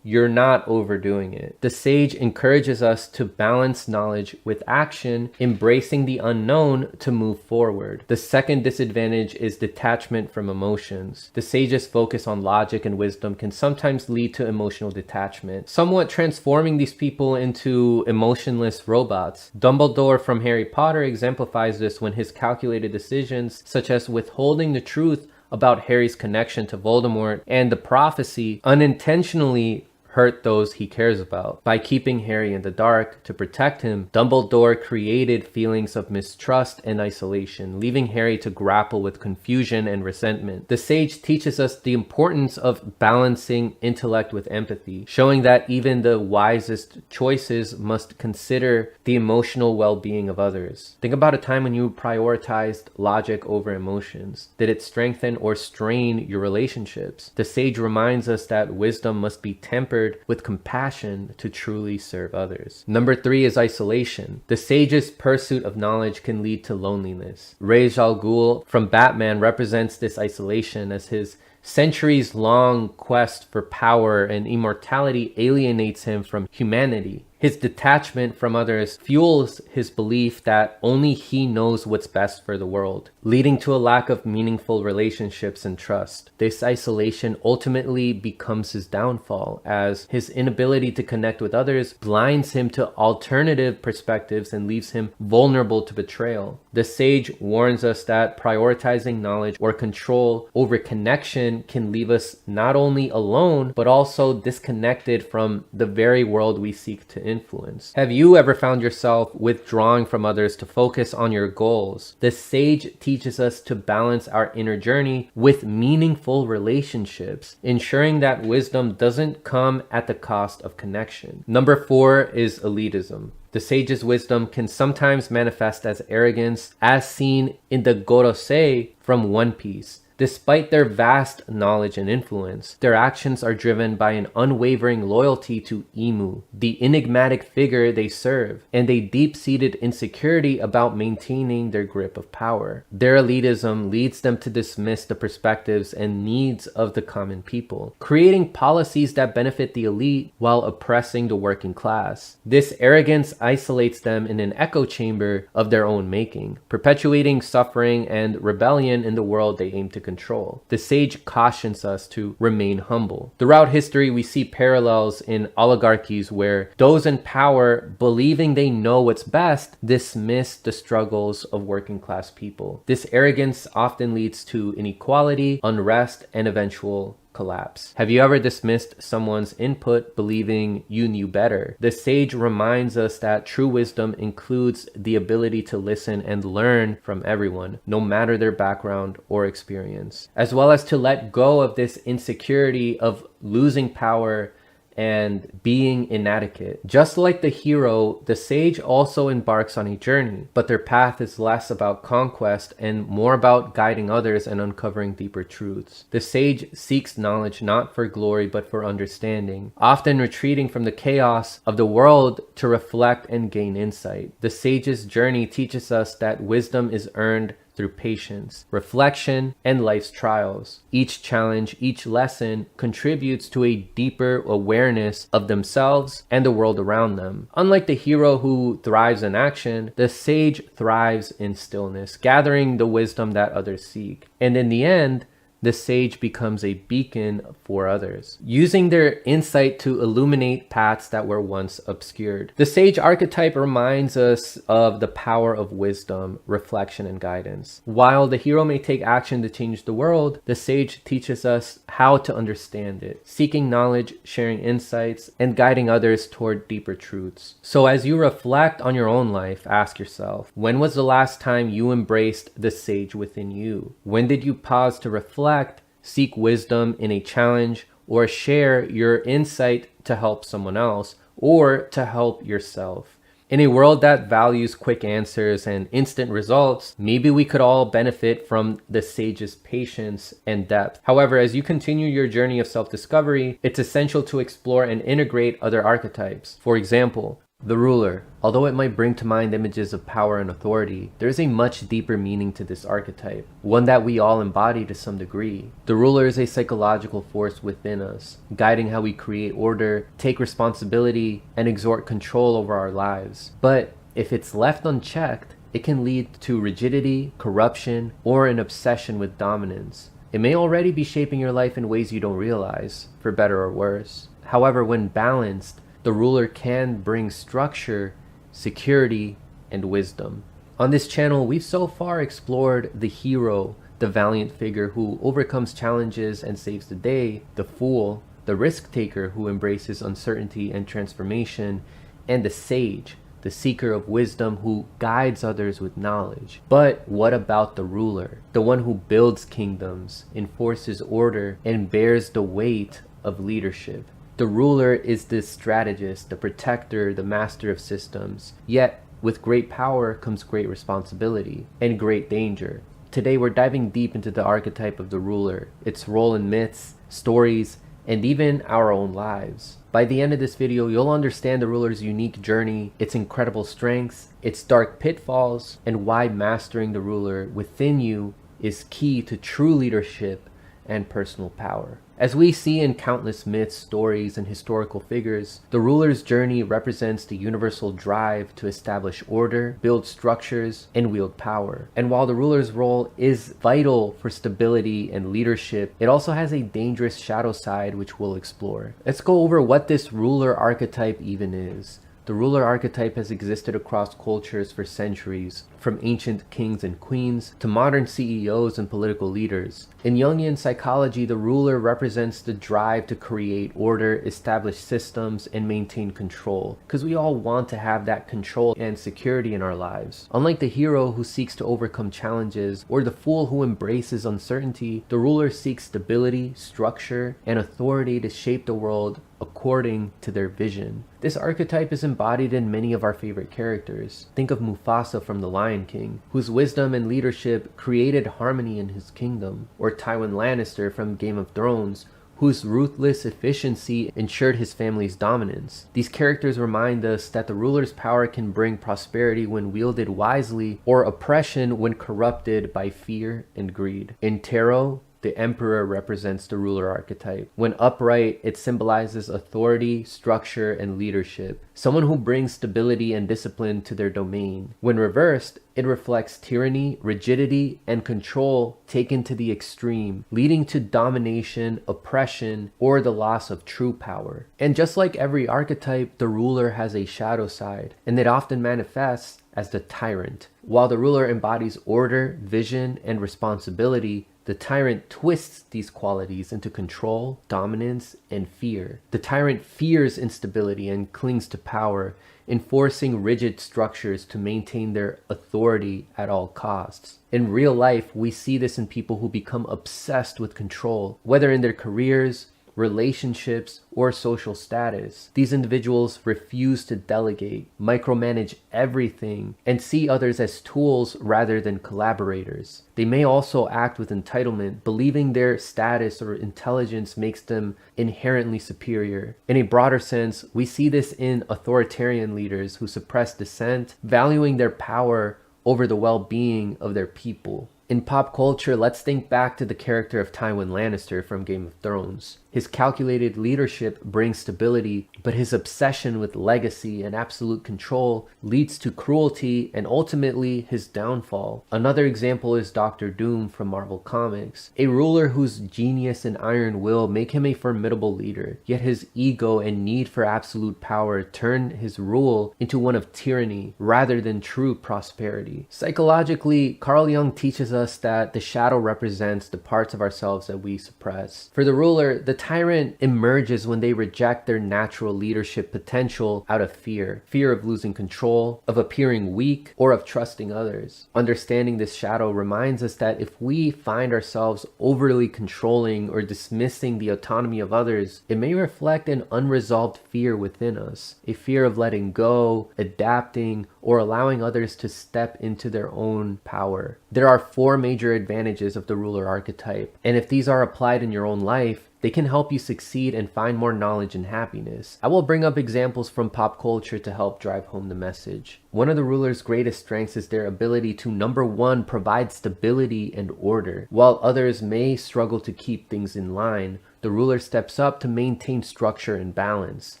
A: you're not overdoing it. The sage encourages us to balance knowledge with action, embracing the unknown to move forward. The second disadvantage is detachment from emotions. The sage's focus on logic and wisdom can sometimes lead to emotional detachment, somewhat transforming these people into emotionless robots. Dumbledore from Harry Potter exemplifies this when his calculated decisions, such as withholding the truth about Harry's connection to Voldemort and the prophecy, unintentionally hurt those he cares about. By keeping Harry in the dark to protect him, Dumbledore created feelings of mistrust and isolation, leaving Harry to grapple with confusion and resentment. The sage teaches us the importance of balancing intellect with empathy, showing that even the wisest choices must consider the emotional well-being of others. Think about a time when you prioritized logic over emotions. Did it strengthen or strain your relationships? The sage reminds us that wisdom must be tempered with compassion to truly serve others. Number 3 is isolation. The sage's pursuit of knowledge can lead to loneliness. Ra's al Ghul from Batman represents this isolation as his centuries-long quest for power and immortality alienates him from humanity. His detachment from others fuels his belief that only he knows what's best for the world, leading to a lack of meaningful relationships and trust. This isolation ultimately becomes his downfall, as his inability to connect with others blinds him to alternative perspectives and leaves him vulnerable to betrayal. The sage warns us that prioritizing knowledge or control over connection can leave us not only alone, but also disconnected from the very world we seek to influence. Have you ever found yourself withdrawing from others to focus on your goals? The sage teaches teaches us to balance our inner journey with meaningful relationships, ensuring that wisdom doesn't come at the cost of connection. Number 4 is elitism. The sage's wisdom can sometimes manifest as arrogance, as seen in the Gorosei from One Piece. Despite their vast knowledge and influence, their actions are driven by an unwavering loyalty to Imu, the enigmatic figure they serve, and a deep-seated insecurity about maintaining their grip of power. Their elitism leads them to dismiss the perspectives and needs of the common people, creating policies that benefit the elite while oppressing the working class. This arrogance isolates them in an echo chamber of their own making, perpetuating suffering and rebellion in the world they aim to control. The sage cautions us to remain humble. Throughout history, we see parallels in oligarchies where those in power, believing they know what's best, dismiss the struggles of working class people. This arrogance often leads to inequality, unrest, and eventual collapse. Have you ever dismissed someone's input believing you knew better? The sage reminds us that true wisdom includes the ability to listen and learn from everyone, no matter their background or experience, as well as to let go of this insecurity of losing power and being inadequate. Just like the hero, the sage also embarks on a journey, but their path is less about conquest and more about guiding others and uncovering deeper truths. The sage seeks knowledge not for glory but for understanding, often retreating from the chaos of the world to reflect and gain insight. The sage's journey teaches us that wisdom is earned through patience, reflection, and life's trials. Each challenge, each lesson contributes to a deeper awareness of themselves and the world around them. Unlike the hero who thrives in action, the sage thrives in stillness, gathering the wisdom that others seek. And in the end, the sage becomes a beacon for others, using their insight to illuminate paths that were once obscured. The sage archetype reminds us of the power of wisdom, reflection, and guidance. While the hero may take action to change the world, the sage teaches us how to understand it, seeking knowledge, sharing insights, and guiding others toward deeper truths. So as you reflect on your own life, ask yourself, when was the last time you embraced the sage within you? When did you pause to reflect, seek wisdom in a challenge, or share your insight to help someone else or to help yourself? In a world that values quick answers and instant results, maybe we could all benefit from the sage's patience and depth. However, as you continue your journey of self-discovery, it's essential to explore and integrate other archetypes. For example, the ruler. Although it might bring to mind images of power and authority, there is a much deeper meaning to this archetype, one that we all embody to some degree. The ruler is a psychological force within us, guiding how we create order, take responsibility, and exert control over our lives. But if it's left unchecked, it can lead to rigidity, corruption, or an obsession with dominance. It may already be shaping your life in ways you don't realize, for better or worse. However, when balanced, the ruler can bring structure, security, and wisdom. On this channel, we've so far explored the hero, the valiant figure who overcomes challenges and saves the day, the fool, the risk taker who embraces uncertainty and transformation, and the sage, the seeker of wisdom who guides others with knowledge. But what about the ruler, the one who builds kingdoms, enforces order, and bears the weight of leadership? The ruler is the strategist, the protector, the master of systems. Yet, with great power comes great responsibility and great danger. Today, we're diving deep into the archetype of the ruler, its role in myths, stories, and even our own lives. By the end of this video, you'll understand the ruler's unique journey, its incredible strengths, its dark pitfalls, and why mastering the ruler within you is key to true leadership and personal power. As we see in countless myths, stories, and historical figures, the ruler's journey represents the universal drive to establish order, build structures, and wield power. And while the ruler's role is vital for stability and leadership, it also has a dangerous shadow side which we'll explore. Let's go over what this ruler archetype even is. The ruler archetype has existed across cultures for centuries, from ancient kings and queens to modern CEOs and political leaders. In Jungian psychology, the ruler represents the drive to create order, establish systems, and maintain control, because we all want to have that control and security in our lives. Unlike the hero who seeks to overcome challenges, or the fool who embraces uncertainty, the ruler seeks stability, structure, and authority to shape the world according to their vision. This archetype is embodied in many of our favorite characters. Think of Mufasa from The Lion King, whose wisdom and leadership created harmony in his kingdom, or Tywin Lannister from Game of Thrones, whose ruthless efficiency ensured his family's dominance. These characters remind us that the ruler's power can bring prosperity when wielded wisely, or oppression when corrupted by fear and greed. In tarot, the Emperor represents the ruler archetype. When upright, it symbolizes authority, structure, and leadership. Someone who brings stability and discipline to their domain. When reversed, it reflects tyranny, rigidity, and control taken to the extreme, leading to domination, oppression, or the loss of true power. And just like every archetype, the ruler has a shadow side, and it often manifests as the tyrant. While the ruler embodies order, vision, and responsibility, the tyrant twists these qualities into control, dominance, and fear. The tyrant fears instability and clings to power, enforcing rigid structures to maintain their authority at all costs. In real life, we see this in people who become obsessed with control, whether in their careers, relationships, or social status. These individuals refuse to delegate, micromanage everything, and see others as tools rather than collaborators. They may also act with entitlement, believing their status or intelligence makes them inherently superior. In a broader sense, we see this in authoritarian leaders who suppress dissent, valuing their power over the well-being of their people. In pop culture, let's think back to the character of Tywin Lannister from Game of Thrones. His calculated leadership brings stability, but his obsession with legacy and absolute control leads to cruelty and ultimately his downfall. Another example is Doctor Doom from Marvel Comics, a ruler whose genius and iron will make him a formidable leader, yet his ego and need for absolute power turn his rule into one of tyranny rather than true prosperity. Psychologically, Carl Jung teaches us that the shadow represents the parts of ourselves that we suppress. For the ruler, the tyrant emerges when they reject their natural leadership potential out of fear. Fear of losing control, of appearing weak, or of trusting others. Understanding this shadow reminds us that if we find ourselves overly controlling or dismissing the autonomy of others, it may reflect an unresolved fear within us. A fear of letting go, adapting, or allowing others to step into their own power. There are 4 major advantages of the ruler archetype, and if these are applied in your own life, they can help you succeed and find more knowledge and happiness. I will bring up examples from pop culture to help drive home the message. One of the ruler's greatest strengths is their ability to, number 1, provide stability and order. While others may struggle to keep things in line, the ruler steps up to maintain structure and balance.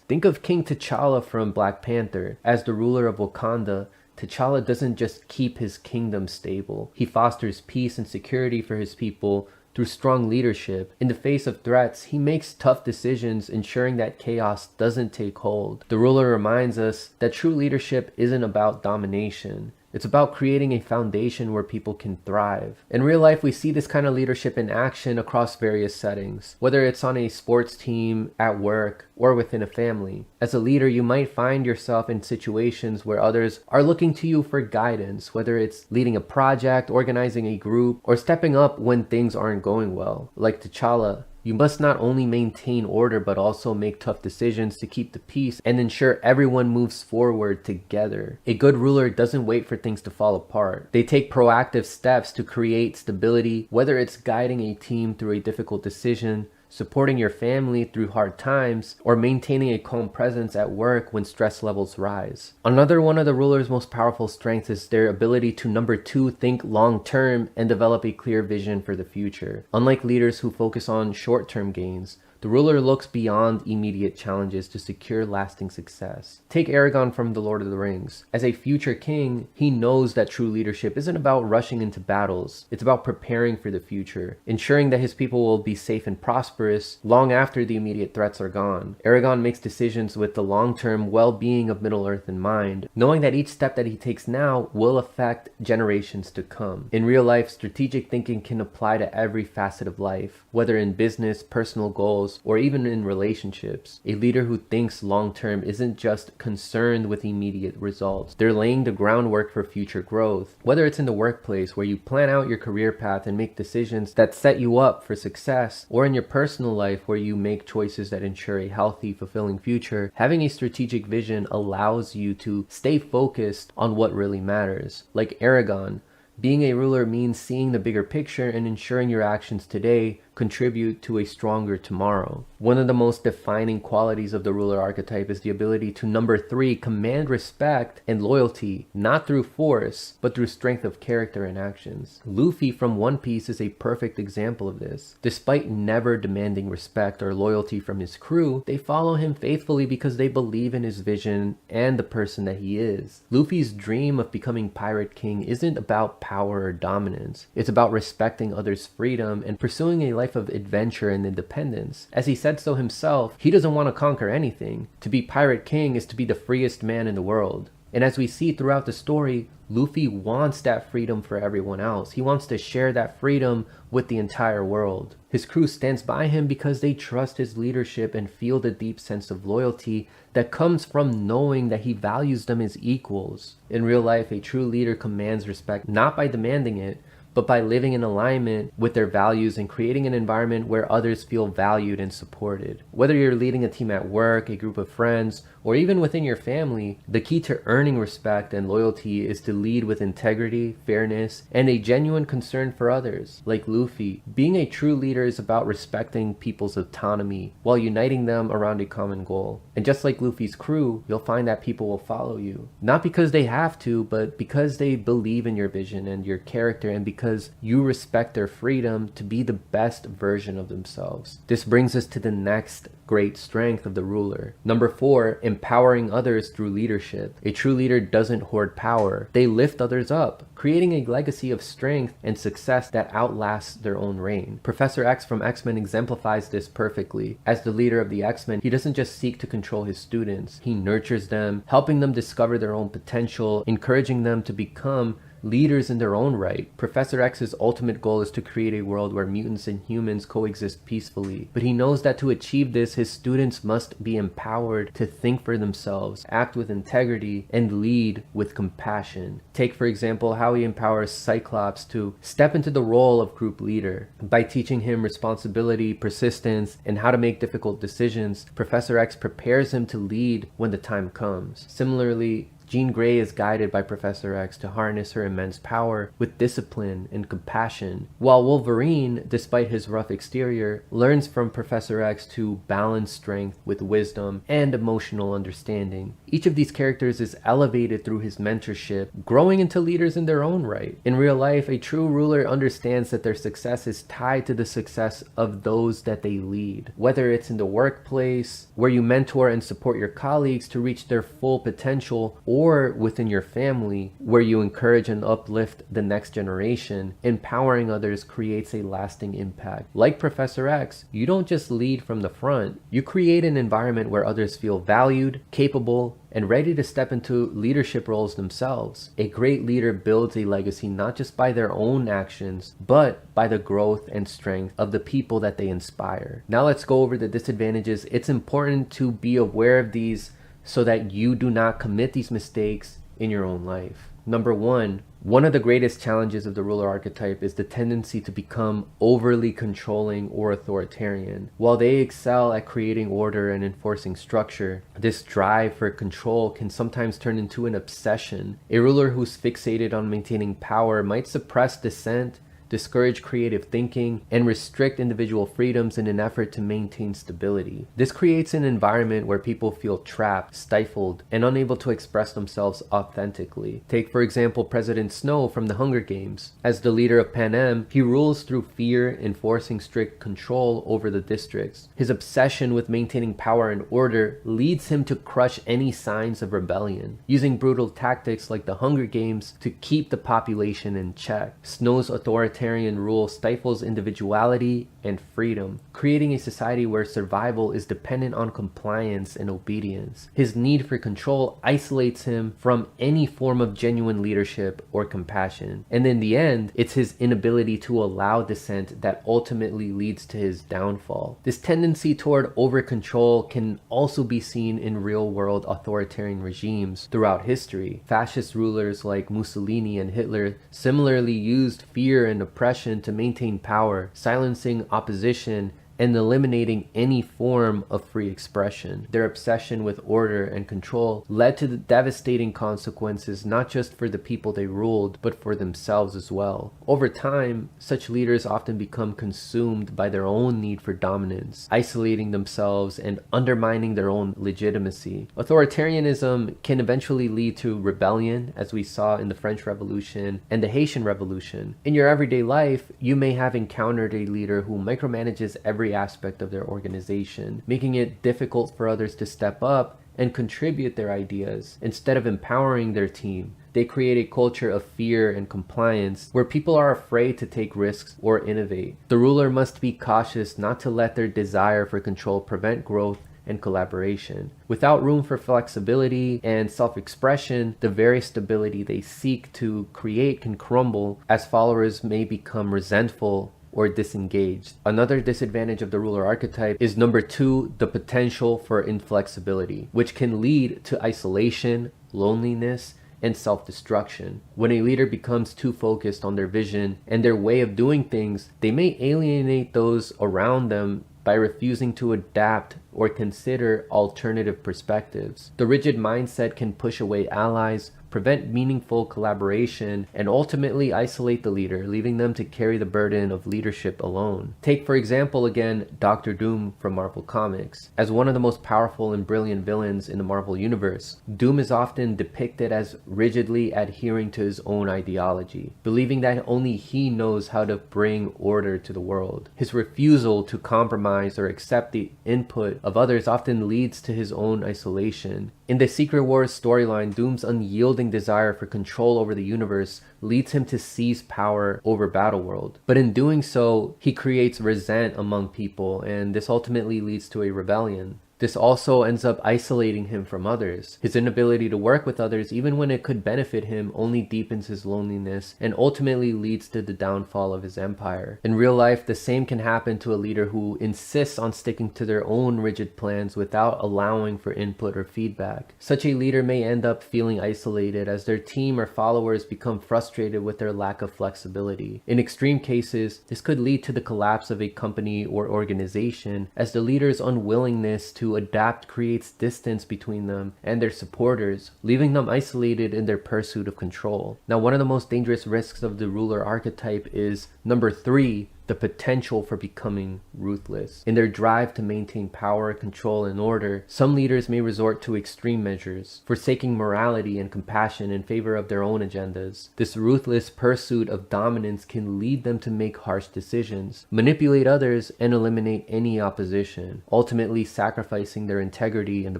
A: Think of King T'Challa from Black Panther. As the ruler of Wakanda, T'Challa doesn't just keep his kingdom stable. He fosters peace and security for his people through strong leadership. In the face of threats, he makes tough decisions, ensuring that chaos doesn't take hold. The ruler reminds us that true leadership isn't about domination. It's about creating a foundation where people can thrive. In real life, we see this kind of leadership in action across various settings, whether it's on a sports team, at work, or within a family. As a leader, you might find yourself in situations where others are looking to you for guidance, whether it's leading a project, organizing a group, or stepping up when things aren't going well. Like T'Challa, you must not only maintain order but also make tough decisions to keep the peace and ensure everyone moves forward together. A good ruler doesn't wait for things to fall apart. They take proactive steps to create stability, whether it's guiding a team through a difficult decision, supporting your family through hard times, or maintaining a calm presence at work when stress levels rise. Another one of the ruler's most powerful strengths is their ability to, number 2, think long-term and develop a clear vision for the future. Unlike leaders who focus on short-term gains, The ruler looks beyond immediate challenges to secure lasting success. Take Aragorn from The Lord of the Rings. As a future king, he knows that true leadership isn't about rushing into battles. It's about preparing for the future, ensuring that his people will be safe and prosperous long after the immediate threats are gone. Aragorn makes decisions with the long-term well-being of Middle-earth in mind, knowing that each step that he takes now will affect generations to come. In real life, strategic thinking can apply to every facet of life, whether in business, personal goals, or even in relationships. A leader who thinks long-term isn't just concerned with immediate results. They're laying the groundwork for future growth. Whether it's in the workplace, where you plan out your career path and make decisions that set you up for success, or in your personal life, where you make choices that ensure a healthy, fulfilling future, having a strategic vision allows you to stay focused on what really matters. Like Aragorn, being a ruler means seeing the bigger picture and ensuring your actions today contribute to a stronger tomorrow. One of the most defining qualities of the ruler archetype is the ability to, number 3, command respect and loyalty, not through force, but through strength of character and actions. Luffy from One Piece is a perfect example of this. Despite never demanding respect or loyalty from his crew, they follow him faithfully because they believe in his vision and the person that he is. Luffy's dream of becoming Pirate King isn't about power or dominance. It's about respecting others' freedom and pursuing a life of adventure and independence. As he said so himself, he doesn't want to conquer anything. To be Pirate King is to be the freest man in the world. And as we see throughout the story, Luffy wants that freedom for everyone else. He wants to share that freedom with the entire world. His crew stands by him because they trust his leadership and feel the deep sense of loyalty that comes from knowing that he values them as equals. In real life, a true leader commands respect not by demanding it, but by living in alignment with their values and creating an environment where others feel valued and supported. Whether you're leading a team at work, a group of friends, or even within your family, the key to earning respect and loyalty is to lead with integrity, fairness, and a genuine concern for others. Like Luffy, being a true leader is about respecting people's autonomy while uniting them around a common goal. And just like Luffy's crew, you'll find that people will follow you. Not because they have to, but because they believe in your vision and your character, and because you respect their freedom to be the best version of themselves. This brings us to the next great strength of the ruler. Number 4, empowering others through leadership. A true leader doesn't hoard power. They lift others up, creating a legacy of strength and success that outlasts their own reign. Professor X from X-Men exemplifies this perfectly. As the leader of the X-Men, he doesn't just seek to control his students. He nurtures them, helping them discover their own potential, encouraging them to become leaders in their own right. Professor X's ultimate goal is to create a world where mutants and humans coexist peacefully. But he knows that to achieve this, his students must be empowered to think for themselves, act with integrity, and lead with compassion. Take, for example, how he empowers Cyclops to step into the role of group leader. By teaching him responsibility, persistence, and how to make difficult decisions, Professor X prepares him to lead when the time comes. Similarly, Jean Grey is guided by Professor X to harness her immense power with discipline and compassion, while Wolverine, despite his rough exterior, learns from Professor X to balance strength with wisdom and emotional understanding. Each of these characters is elevated through his mentorship, growing into leaders in their own right. In real life, a true ruler understands that their success is tied to the success of those that they lead. Whether it's in the workplace, where you mentor and support your colleagues to reach their full potential, or within your family, where you encourage and uplift the next generation, empowering others creates a lasting impact. Like Professor X, you don't just lead from the front, you create an environment where others feel valued, capable, and ready to step into leadership roles themselves. A great leader builds a legacy not just by their own actions, but by the growth and strength of the people that they inspire. Now let's go over the disadvantages. It's important to be aware of these so that you do not commit these mistakes in your own life. Number 1, one of the greatest challenges of the ruler archetype is the tendency to become overly controlling or authoritarian. While they excel at creating order and enforcing structure, this drive for control can sometimes turn into an obsession. A ruler who's fixated on maintaining power might suppress dissent, discourage creative thinking, and restrict individual freedoms in an effort to maintain stability. This creates an environment where people feel trapped, stifled, and unable to express themselves authentically. Take, for example, President Snow from the Hunger Games. As the leader of Panem, he rules through fear, enforcing strict control over the districts. His obsession with maintaining power and order leads him to crush any signs of rebellion, using brutal tactics like the Hunger Games to keep the population in check. Snow's authoritarian rule stifles individuality and freedom, creating a society where survival is dependent on compliance and obedience. His need for control isolates him from any form of genuine leadership or compassion. And in the end, it's his inability to allow dissent that ultimately leads to his downfall. This tendency toward over-control can also be seen in real-world authoritarian regimes throughout history. Fascist rulers like Mussolini and Hitler similarly used fear and oppression to maintain power, silencing opposition and eliminating any form of free expression. Their obsession with order and control led to the devastating consequences not just for the people they ruled, but for themselves as well. Over time, such leaders often become consumed by their own need for dominance, isolating themselves and undermining their own legitimacy. Authoritarianism can eventually lead to rebellion, as we saw in the French Revolution and the Haitian Revolution. In your everyday life, you may have encountered a leader who micromanages every aspect of their organization, making it difficult for others to step up and contribute their ideas. Instead of empowering their team, they create a culture of fear and compliance where people are afraid to take risks or innovate. The ruler must be cautious not to let their desire for control prevent growth and collaboration. Without room for flexibility and self-expression, the very stability they seek to create can crumble as followers may become resentful or disengaged. Another disadvantage of the ruler archetype is number 2, the potential for inflexibility, which can lead to isolation, loneliness, and self-destruction. When a leader becomes too focused on their vision and their way of doing things, they may alienate those around them by refusing to adapt or consider alternative perspectives. The rigid mindset can push away allies, prevent meaningful collaboration, and ultimately isolate the leader, leaving them to carry the burden of leadership alone. Take, for example, again, Doctor Doom from Marvel Comics. As one of the most powerful and brilliant villains in the Marvel Universe, Doom is often depicted as rigidly adhering to his own ideology, believing that only he knows how to bring order to the world. His refusal to compromise or accept the input of others often leads to his own isolation. In the Secret Wars storyline, Doom's unyielding desire for control over the universe leads him to seize power over Battleworld. But in doing so, he creates resentment among people, and this ultimately leads to a rebellion. This also ends up isolating him from others. His inability to work with others, even when it could benefit him, only deepens his loneliness and ultimately leads to the downfall of his empire. In real life, the same can happen to a leader who insists on sticking to their own rigid plans without allowing for input or feedback. Such a leader may end up feeling isolated as their team or followers become frustrated with their lack of flexibility. In extreme cases, this could lead to the collapse of a company or organization as the leader's unwillingness to adapt creates distance between them and their supporters, leaving them isolated in their pursuit of control. Now, one of the most dangerous risks of the ruler archetype is number 3, the potential for becoming ruthless. In their drive to maintain power, control, and order, some leaders may resort to extreme measures, forsaking morality and compassion in favor of their own agendas. This ruthless pursuit of dominance can lead them to make harsh decisions, manipulate others, and eliminate any opposition, ultimately sacrificing their integrity in the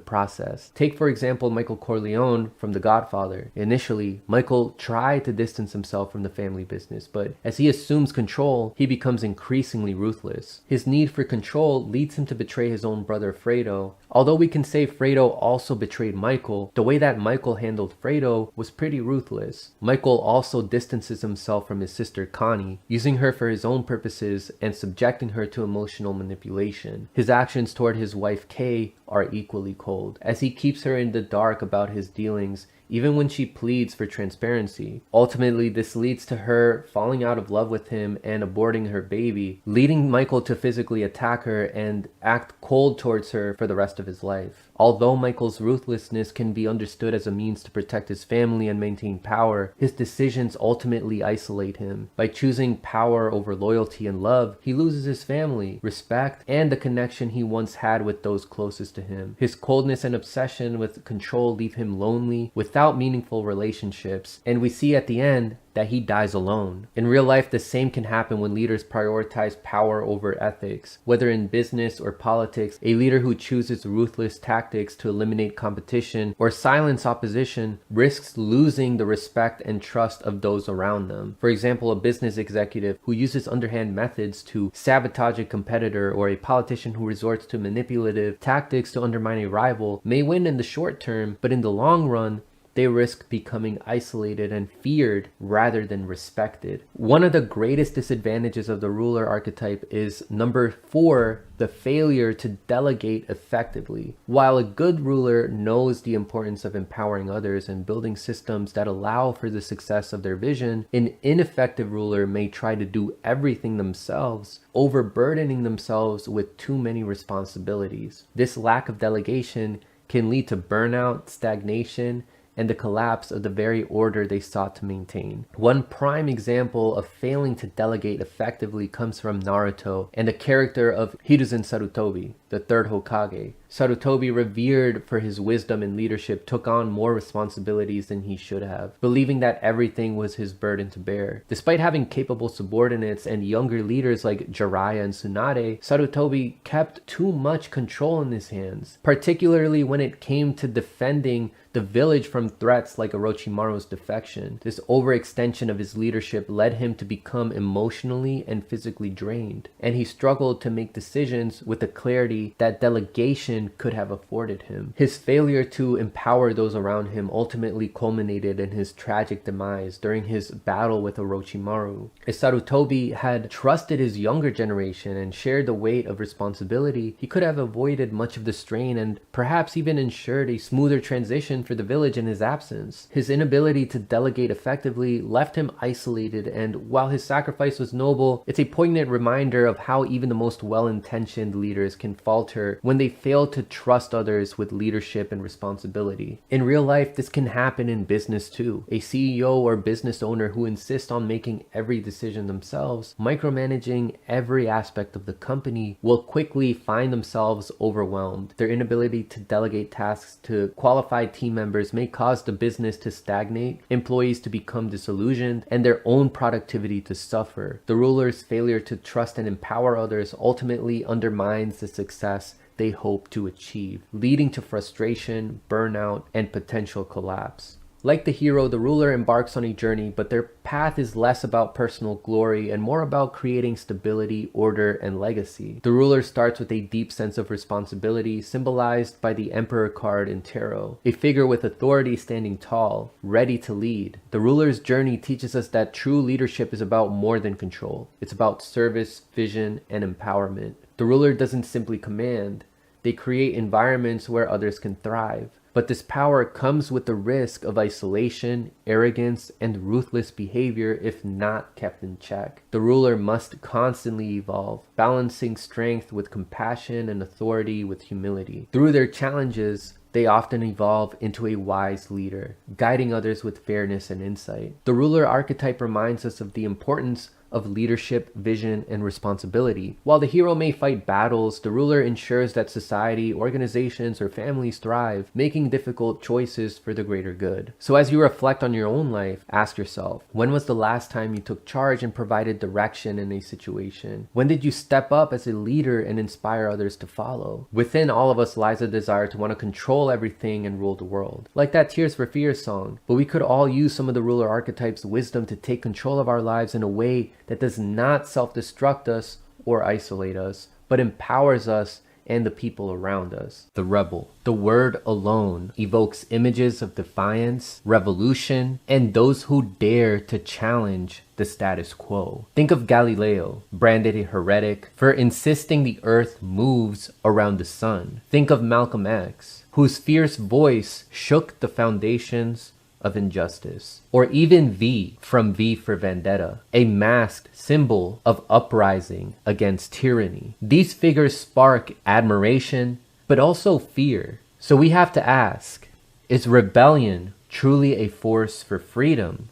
A: process. Take, for example, Michael Corleone from The Godfather. Initially, Michael tried to distance himself from the family business, but as he assumes control, he becomes increasingly ruthless. His need for control leads him to betray his own brother Fredo. Although we can say Fredo also betrayed Michael, the way that Michael handled Fredo was pretty ruthless. Michael also distances himself from his sister Connie, using her for his own purposes and subjecting her to emotional manipulation. His actions toward his wife Kay are equally cold, as he keeps her in the dark about his dealings, even when she pleads for transparency. Ultimately, this leads to her falling out of love with him and aborting her baby, leading Michael to physically attack her and act cold towards her for the rest of his life. Although Michael's ruthlessness can be understood as a means to protect his family and maintain power, his decisions ultimately isolate him. By choosing power over loyalty and love, he loses his family, respect, and the connection he once had with those closest to him. His coldness and obsession with control leave him lonely, without meaningful relationships, and we see at the end that he dies alone. In real life, the same can happen when leaders prioritize power over ethics. Whether in business or politics, a leader who chooses ruthless tactics to eliminate competition or silence opposition risks losing the respect and trust of those around them. For example, a business executive who uses underhand methods to sabotage a competitor, or a politician who resorts to manipulative tactics to undermine a rival may win in the short term, but in the long run, they risk becoming isolated and feared rather than respected. One of the greatest disadvantages of the ruler archetype is number 4, the failure to delegate effectively. While a good ruler knows the importance of empowering others and building systems that allow for the success of their vision, an ineffective ruler may try to do everything themselves, overburdening themselves with too many responsibilities. This lack of delegation can lead to burnout, stagnation, and the collapse of the very order they sought to maintain. One prime example of failing to delegate effectively comes from Naruto and the character of Hiruzen Sarutobi, the third Hokage. Sarutobi, revered for his wisdom and leadership, took on more responsibilities than he should have, believing that everything was his burden to bear. Despite having capable subordinates and younger leaders like Jiraiya and Tsunade, Sarutobi kept too much control in his hands, particularly when it came to defending the village from threats like Orochimaru's defection. This overextension of his leadership led him to become emotionally and physically drained, and he struggled to make decisions with the clarity that delegation could have afforded him. His failure to empower those around him ultimately culminated in his tragic demise during his battle with Orochimaru. If Sarutobi had trusted his younger generation and shared the weight of responsibility, he could have avoided much of the strain and perhaps even ensured a smoother transition for the village in his absence. His inability to delegate effectively left him isolated, and while his sacrifice was noble, it's a poignant reminder of how even the most well-intentioned leaders can falter when they fail to trust others with leadership and responsibility. In real life, this can happen in business too. A CEO or business owner who insists on making every decision themselves, micromanaging every aspect of the company, will quickly find themselves overwhelmed. Their inability to delegate tasks to qualified team members may cause the business to stagnate, employees to become disillusioned, and their own productivity to suffer. The ruler's failure to trust and empower others ultimately undermines the success they hope to achieve, leading to frustration, burnout, and potential collapse. Like the hero, the ruler embarks on a journey, but their path is less about personal glory and more about creating stability, order, and legacy. The ruler starts with a deep sense of responsibility, symbolized by the Emperor card in tarot, a figure with authority standing tall, ready to lead. The ruler's journey teaches us that true leadership is about more than control. It's about service, vision, and empowerment. The ruler doesn't simply command. They create environments where others can thrive. But this power comes with the risk of isolation, arrogance, and ruthless behavior if not kept in check. The ruler must constantly evolve, balancing strength with compassion and authority with humility. Through their challenges, they often evolve into a wise leader, guiding others with fairness and insight. The ruler archetype reminds us of the importance of leadership, vision, and responsibility. While the hero may fight battles, the ruler ensures that society, organizations, or families thrive, making difficult choices for the greater good. So as you reflect on your own life, ask yourself, when was the last time you took charge and provided direction in a situation? When did you step up as a leader and inspire others to follow? Within all of us lies a desire to want to control everything and rule the world. Like that Tears for Fears song. But we could all use some of the ruler archetype's wisdom to take control of our lives in a way that does not self-destruct us or isolate us, but empowers us and the people around us. The rebel. The word alone evokes images of defiance, revolution, and those who dare to challenge the status quo. Think of Galileo, branded a heretic for insisting the earth moves around the sun. Think of Malcolm X, whose fierce voice shook the foundations of injustice. Or even V from V for Vendetta, a masked symbol of uprising against tyranny. These figures spark admiration, but also fear. So we have to ask, is rebellion truly a force for freedom,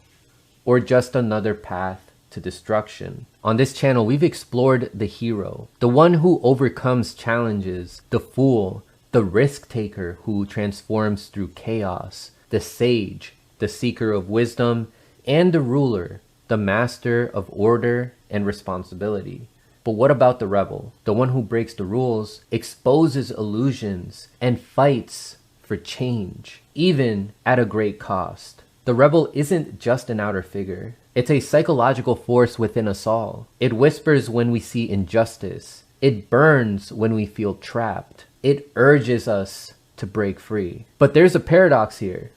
A: or just another path to destruction? On this channel, we've explored the hero, the one who overcomes challenges, the fool, the risk taker who transforms through chaos, the sage, the seeker of wisdom, and the ruler, the master of order and responsibility. But what about the rebel, the one who breaks the rules, exposes illusions, and fights for change, even at a great cost? The rebel isn't just an outer figure. It's a psychological force within us all. It whispers when we see injustice. It burns when we feel trapped. It urges us to break free. But there's a paradox here.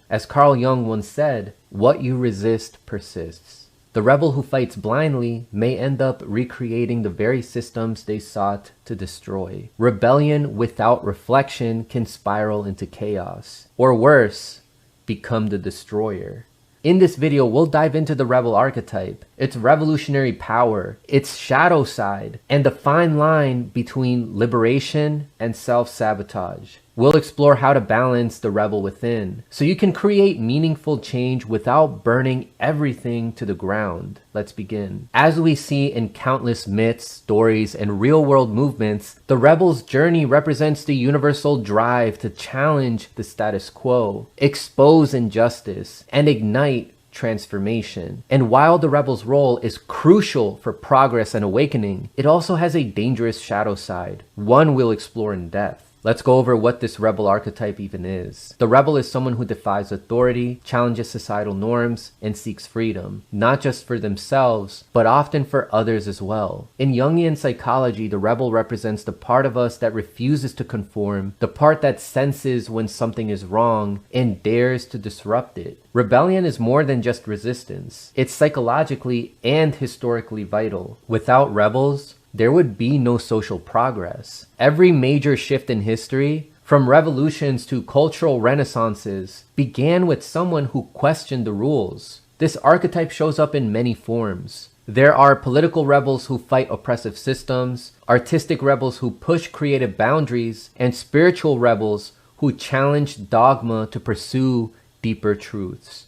A: As Carl Jung once said, what you resist persists. The rebel who fights blindly may end up recreating the very systems they sought to destroy. Rebellion without reflection can spiral into chaos, or worse, become the destroyer. In this video, we'll dive into the rebel archetype, its revolutionary power, its shadow side, and the fine line between liberation and self-sabotage. We'll explore how to balance the rebel within, so you can create meaningful change without burning everything to the ground. Let's begin. As we see in countless myths, stories, and real-world movements, the rebel's journey represents the universal drive to challenge the status quo, expose injustice, and ignite transformation. And while the rebel's role is crucial for progress and awakening, it also has a dangerous shadow side, one we'll explore in depth. Let's go over what this rebel archetype even is. The rebel is someone who defies authority, challenges societal norms, and seeks freedom, not just for themselves, but often for others as well. In Jungian psychology, the rebel represents the part of us that refuses to conform, the part that senses when something is wrong and dares to disrupt it. Rebellion is more than just resistance. It's psychologically and historically vital. Without rebels, there would be no social progress. Every major shift in history, from revolutions to cultural renaissances, began with someone who questioned the rules. This archetype shows up in many forms. There are political rebels who fight oppressive systems, artistic rebels who push creative boundaries, and spiritual rebels who challenge dogma to pursue deeper truths.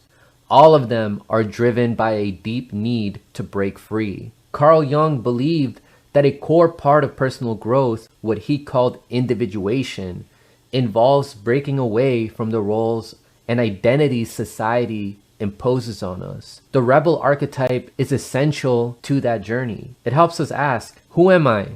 A: All of them are driven by a deep need to break free. Carl Jung believed that a core part of personal growth, what he called individuation, involves breaking away from the roles and identities society imposes on us. The rebel archetype is essential to that journey. It helps us ask, who am I,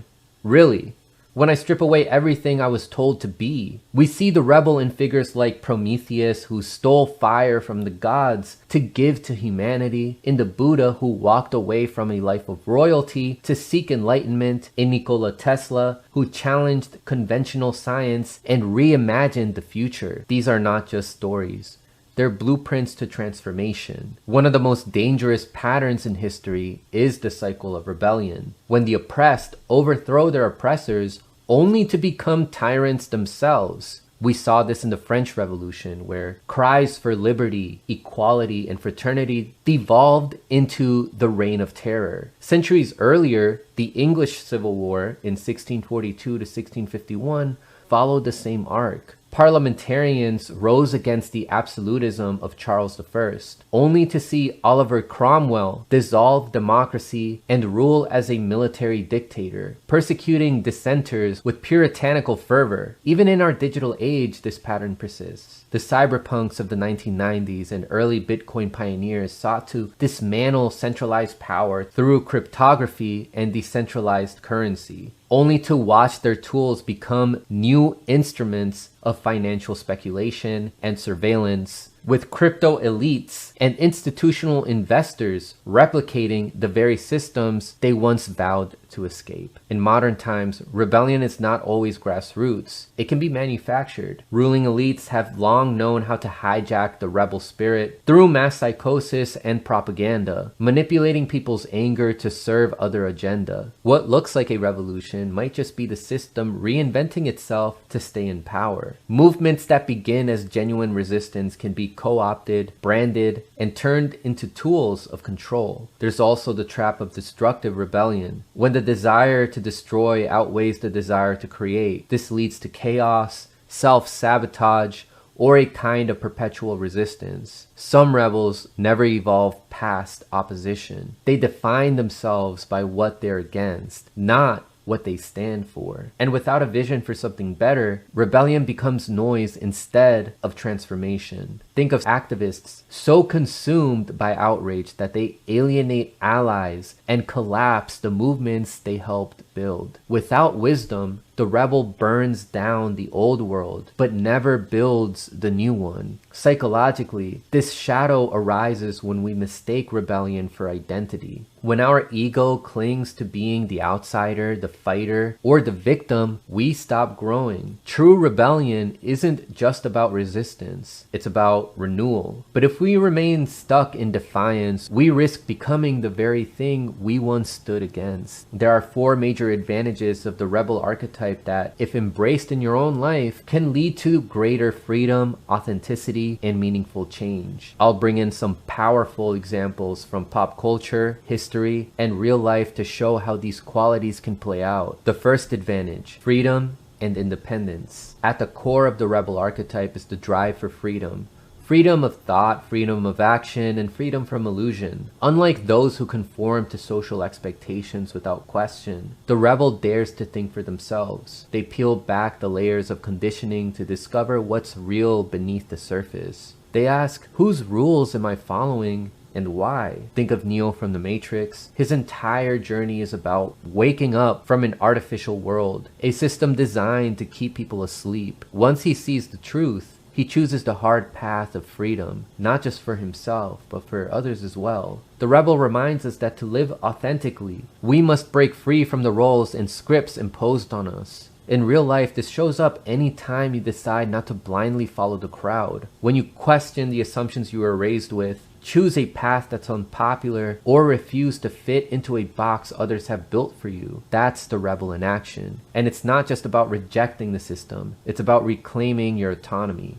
A: really, when I strip away everything I was told to be? We see the rebel in figures like Prometheus, who stole fire from the gods to give to humanity, in the Buddha, who walked away from a life of royalty to seek enlightenment, in Nikola Tesla, who challenged conventional science and reimagined the future. These are not just stories. They're blueprints to transformation. One of the most dangerous patterns in history is the cycle of rebellion, when the oppressed overthrow their oppressors only to become tyrants themselves. We saw this in the French Revolution, where cries for liberty, equality, and fraternity devolved into the Reign of Terror. Centuries earlier, the English Civil War in 1642 to 1651 followed the same arc. Parliamentarians rose against the absolutism of Charles I, only to see Oliver Cromwell dissolve democracy and rule as a military dictator, persecuting dissenters with puritanical fervor. Even in our digital age, this pattern persists. The cyberpunks of the 1990s and early Bitcoin pioneers sought to dismantle centralized power through cryptography and decentralized currency, only to watch their tools become new instruments of financial speculation and surveillance with crypto elites and institutional investors replicating the very systems they once vowed to escape. In modern times, rebellion is not always grassroots. It can be manufactured. Ruling elites have long known how to hijack the rebel spirit through mass psychosis and propaganda, manipulating people's anger to serve other agenda. What looks like a revolution might just be the system reinventing itself to stay in power. Movements that begin as genuine resistance can be co-opted, branded, and turned into tools of control. There's also the trap of destructive rebellion. When the desire to destroy outweighs the desire to create, this leads to chaos, self-sabotage, or a kind of perpetual resistance. Some rebels never evolve past opposition. They define themselves by what they're against, not what they stand for. And without a vision for something better, rebellion becomes noise instead of transformation. Think of activists so consumed by outrage that they alienate allies and collapse the movements they helped build. Without wisdom, the rebel burns down the old world, but never builds the new one. Psychologically, this shadow arises when we mistake rebellion for identity. When our ego clings to being the outsider, the fighter, or the victim, we stop growing. True rebellion isn't just about resistance, it's about renewal. But if we remain stuck in defiance, we risk becoming the very thing we once stood against. There are 4 major advantages of the rebel archetype that, if embraced in your own life, can lead to greater freedom, authenticity, and meaningful change. I'll bring in some powerful examples from pop culture, history, and real life to show how these qualities can play out. The first advantage, freedom and independence. At the core of the rebel archetype is the drive for freedom. Freedom of thought, freedom of action, and freedom from illusion. Unlike those who conform to social expectations without question, the rebel dares to think for themselves. They peel back the layers of conditioning to discover what's real beneath the surface. They ask, whose rules am I following? And why? Think of Neo from The Matrix. His entire journey is about waking up from an artificial world, a system designed to keep people asleep. Once he sees the truth, he chooses the hard path of freedom, not just for himself, but for others as well. The rebel reminds us that to live authentically, we must break free from the roles and scripts imposed on us. In real life, this shows up anytime you decide not to blindly follow the crowd. When you question the assumptions you were raised with, choose a path that's unpopular, or refuse to fit into a box others have built for you. That's the rebel in action. And it's not just about rejecting the system, it's about reclaiming your autonomy.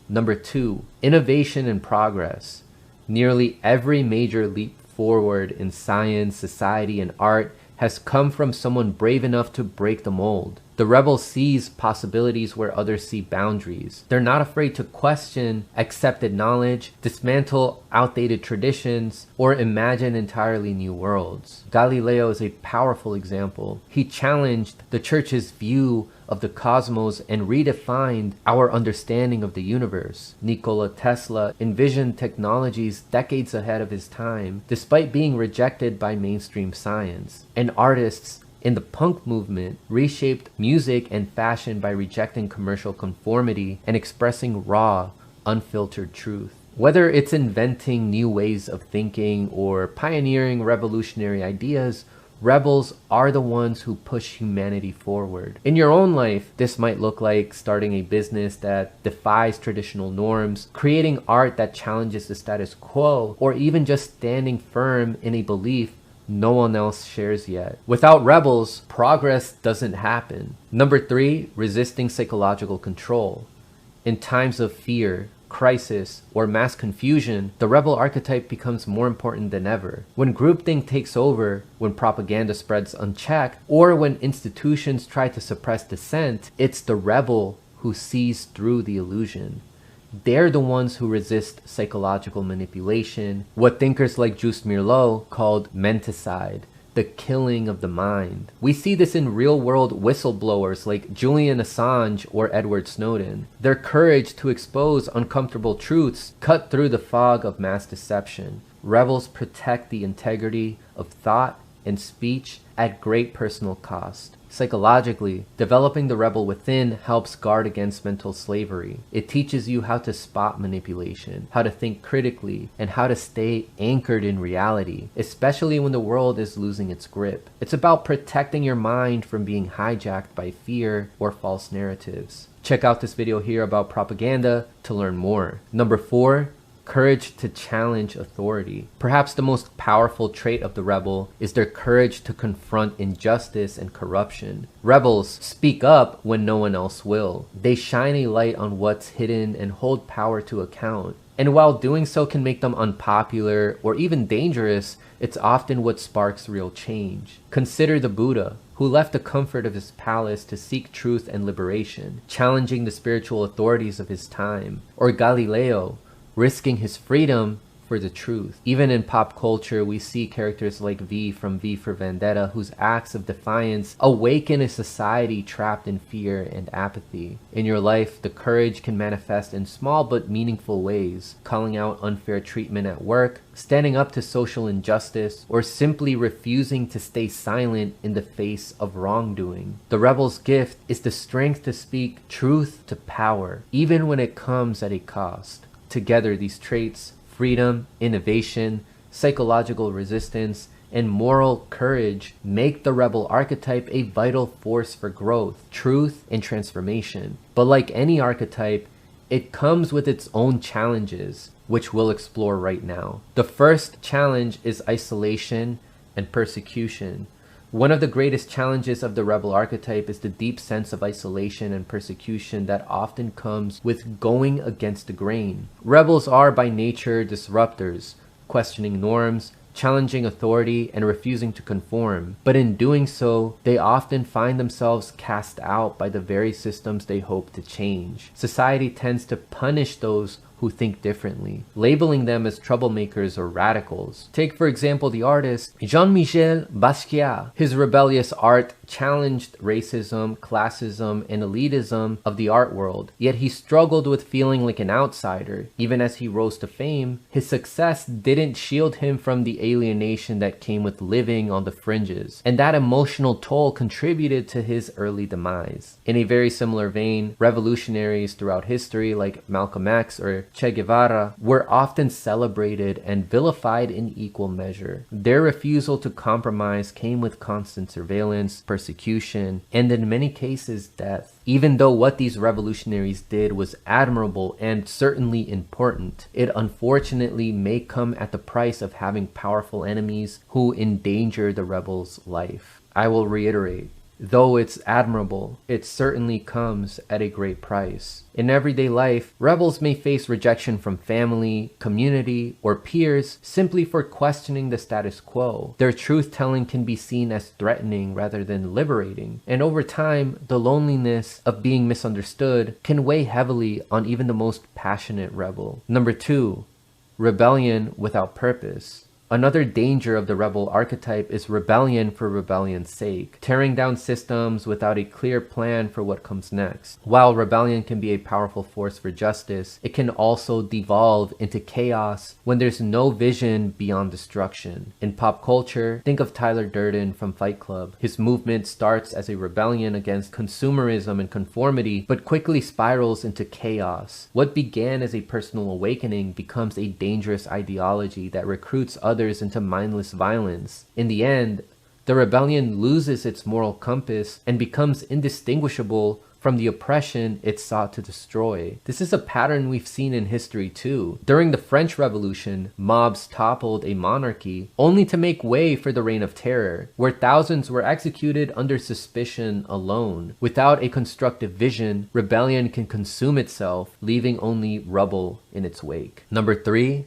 A: Number 2, innovation and progress. Nearly every major leap forward in science, society, and art has come from someone brave enough to break the mold. The rebel sees possibilities where others see boundaries. They're not afraid to question accepted knowledge, dismantle outdated traditions, or imagine entirely new worlds. Galileo is a powerful example. He challenged the church's view of the cosmos and redefined our understanding of the universe. Nikola Tesla envisioned technologies decades ahead of his time, despite being rejected by mainstream science. And artists in the punk movement reshaped music and fashion by rejecting commercial conformity and expressing raw, unfiltered truth. Whether it's inventing new ways of thinking or pioneering revolutionary ideas, rebels are the ones who push humanity forward. In your own life, this might look like starting a business that defies traditional norms, creating art that challenges the status quo, or even just standing firm in a belief no one else shares yet. Without rebels, progress doesn't happen. Number 3, resisting psychological control. In times of fear, crisis, or mass confusion, the rebel archetype becomes more important than ever. When groupthink takes over, when propaganda spreads unchecked, or when institutions try to suppress dissent, it's the rebel who sees through the illusion. They're the ones who resist psychological manipulation, what thinkers like Juice Mirlo called menticide, the killing of the mind. We see this in real-world whistleblowers like Julian Assange or Edward Snowden. Their courage to expose uncomfortable truths cut through the fog of mass deception. Rebels protect the integrity of thought and speech at great personal cost. Psychologically, developing the rebel within helps guard against mental slavery. It teaches you how to spot manipulation, how to think critically, and how to stay anchored in reality, especially when the world is losing its grip. It's about protecting your mind from being hijacked by fear or false narratives. Check out this video here about propaganda to learn more. Number 4, courage to challenge authority. Perhaps the most powerful trait of the rebel is their courage to confront injustice and corruption. Rebels speak up when no one else will. They shine a light on what's hidden and hold power to account. And while doing so can make them unpopular or even dangerous, it's often what sparks real change. Consider the Buddha, who left the comfort of his palace to seek truth and liberation, challenging the spiritual authorities of his time. Or Galileo, risking his freedom for the truth. Even in pop culture, we see characters like V from V for Vendetta, whose acts of defiance awaken a society trapped in fear and apathy. In your life, the courage can manifest in small but meaningful ways, calling out unfair treatment at work, standing up to social injustice, or simply refusing to stay silent in the face of wrongdoing. The rebel's gift is the strength to speak truth to power, even when it comes at a cost. Together, these traits, freedom, innovation, psychological resistance, and moral courage, make the rebel archetype a vital force for growth, truth, and transformation. But like any archetype, it comes with its own challenges, which we'll explore right now. The first challenge is isolation and persecution. One of the greatest challenges of the rebel archetype is the deep sense of isolation and persecution that often comes with going against the grain. Rebels are by nature disruptors, questioning norms, challenging authority, and refusing to conform. But in doing so, they often find themselves cast out by the very systems they hope to change. Society tends to punish those who think differently, labeling them as troublemakers or radicals. Take, for example, the artist Jean-Michel Basquiat. His rebellious art challenged racism, classism, and elitism of the art world, yet he struggled with feeling like an outsider. Even as he rose to fame, his success didn't shield him from the alienation that came with living on the fringes, and that emotional toll contributed to his early demise. In a very similar vein, revolutionaries throughout history like Malcolm X or Che Guevara were often celebrated and vilified in equal measure. Their refusal to compromise came with constant surveillance, persecution, and in many cases death. Even though what these revolutionaries did was admirable and certainly important, it unfortunately may come at the price of having powerful enemies who endanger the rebel's life. I will reiterate, though it's admirable, it certainly comes at a great price. In everyday life, rebels may face rejection from family, community, or peers simply for questioning the status quo. Their truth-telling can be seen as threatening rather than liberating. And over time, the loneliness of being misunderstood can weigh heavily on even the most passionate rebel. Number 2, rebellion without purpose. Another danger of the rebel archetype is rebellion for rebellion's sake, tearing down systems without a clear plan for what comes next. While rebellion can be a powerful force for justice, it can also devolve into chaos when there's no vision beyond destruction. In pop culture, think of Tyler Durden from Fight Club. His movement starts as a rebellion against consumerism and conformity, but quickly spirals into chaos. What began as a personal awakening becomes a dangerous ideology that recruits others into mindless violence. In the end, the rebellion loses its moral compass and becomes indistinguishable from the oppression it sought to destroy. This is a pattern we've seen in history too. During the French Revolution, mobs toppled a monarchy only to make way for the Reign of Terror, where thousands were executed under suspicion alone. Without a constructive vision, rebellion can consume itself, leaving only rubble in its wake. Number 3,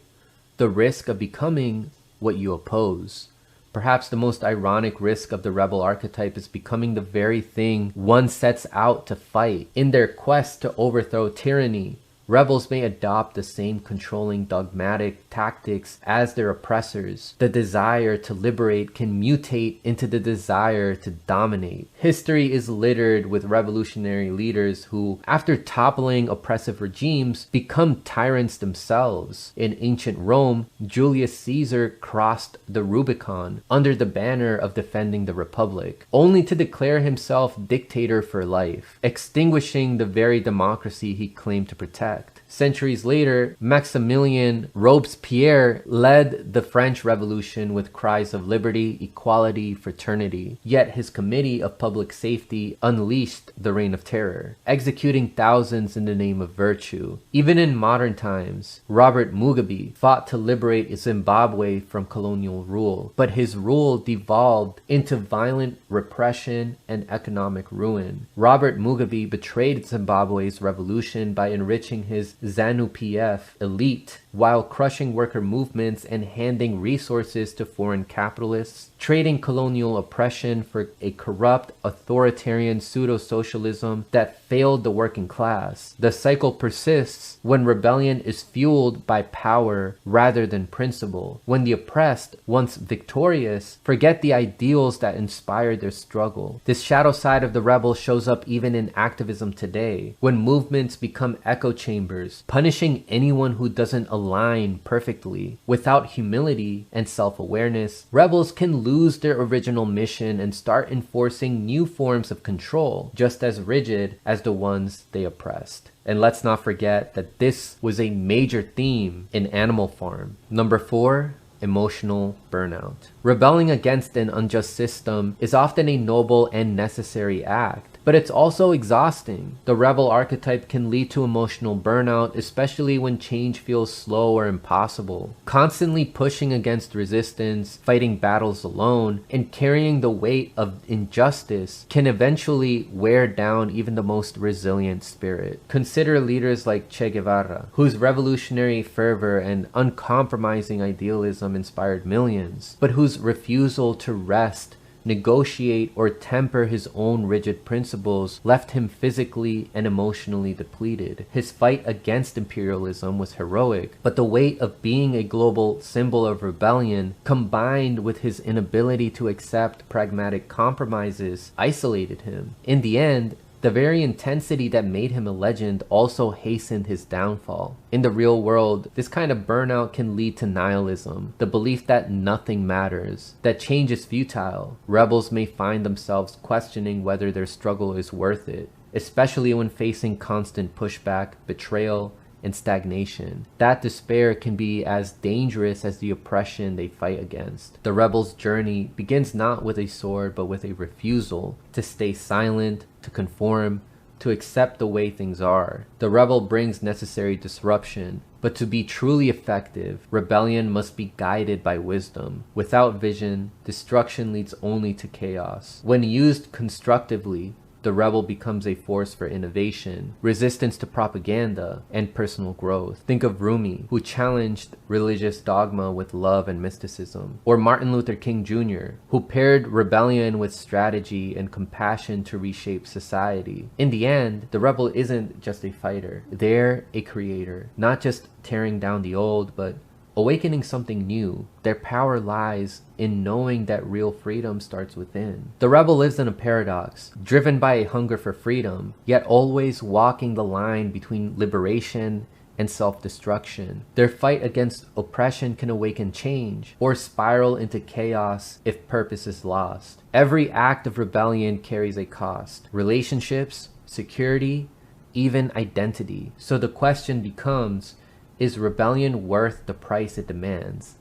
A: the risk of becoming what you oppose. Perhaps the most ironic risk of the rebel archetype is becoming the very thing one sets out to fight. In their quest to overthrow tyranny, Rebels may adopt the same controlling dogmatic tactics as their oppressors. The desire to liberate can mutate into the desire to dominate. History is littered with revolutionary leaders who, after toppling oppressive regimes, become tyrants themselves. In ancient Rome, Julius Caesar crossed the Rubicon under the banner of defending the Republic, only to declare himself dictator for life, extinguishing the very democracy he claimed to protect. Centuries later, Maximilien Robespierre led the French Revolution with cries of liberty, equality, fraternity. Yet his Committee of Public Safety unleashed the Reign of Terror, executing thousands in the name of virtue. Even in modern times, Robert Mugabe fought to liberate Zimbabwe from colonial rule, but his rule devolved into violent repression and economic ruin. Robert Mugabe betrayed Zimbabwe's revolution by enriching his ZANU-PF elite while crushing worker movements and handing resources to foreign capitalists, trading colonial oppression for a corrupt, authoritarian pseudo-socialism that failed the working class. The cycle persists when rebellion is fueled by power rather than principle, when the oppressed, once victorious, forget the ideals that inspired their struggle. This shadow side of the rebel shows up even in activism today, when movements become echo chambers, punishing anyone who doesn't align perfectly. Without humility and self-awareness, rebels can lose their original mission and start enforcing new forms of control, just as rigid as the ones they oppressed. And let's not forget that this was a major theme in Animal Farm. Number 4, emotional burnout. Rebelling against an unjust system is often a noble and necessary act, but it's also exhausting. The rebel archetype can lead to emotional burnout, especially when change feels slow or impossible. Constantly pushing against resistance, fighting battles alone, and carrying the weight of injustice can eventually wear down even the most resilient spirit. Consider leaders like Che Guevara, whose revolutionary fervor and uncompromising idealism inspired millions, but whose refusal to rest, negotiate, or temper his own rigid principles left him physically and emotionally depleted. His fight against imperialism was heroic, but the weight of being a global symbol of rebellion, combined with his inability to accept pragmatic compromises, isolated him. In the end, the very intensity that made him a legend also hastened his downfall. In the real world, this kind of burnout can lead to nihilism, the belief that nothing matters, that change is futile. Rebels may find themselves questioning whether their struggle is worth it, especially when facing constant pushback, betrayal, and stagnation. That despair can be as dangerous as the oppression they fight against. The rebel's journey begins not with a sword, but with a refusal to stay silent, to conform, to accept the way things are. The rebel brings necessary disruption, but to be truly effective, rebellion must be guided by wisdom. Without vision, destruction leads only to chaos. When used constructively, the rebel becomes a force for innovation, resistance to propaganda, and personal growth. Think of Rumi, who challenged religious dogma with love and mysticism, or Martin Luther King Jr., who paired rebellion with strategy and compassion to reshape society. In the end, the rebel isn't just a fighter, they're a creator, not just tearing down the old, but awakening something new. Their power lies in knowing that real freedom starts within. The rebel lives in a paradox, driven by a hunger for freedom, yet always walking the line between liberation and self-destruction. Their fight against oppression can awaken change, or spiral into chaos if purpose is lost. Every act of rebellion carries a cost: relationships, security, even identity. So the question becomes, is rebellion worth the price it demands?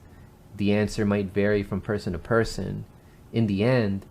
A: The answer might vary from person to person. In the end,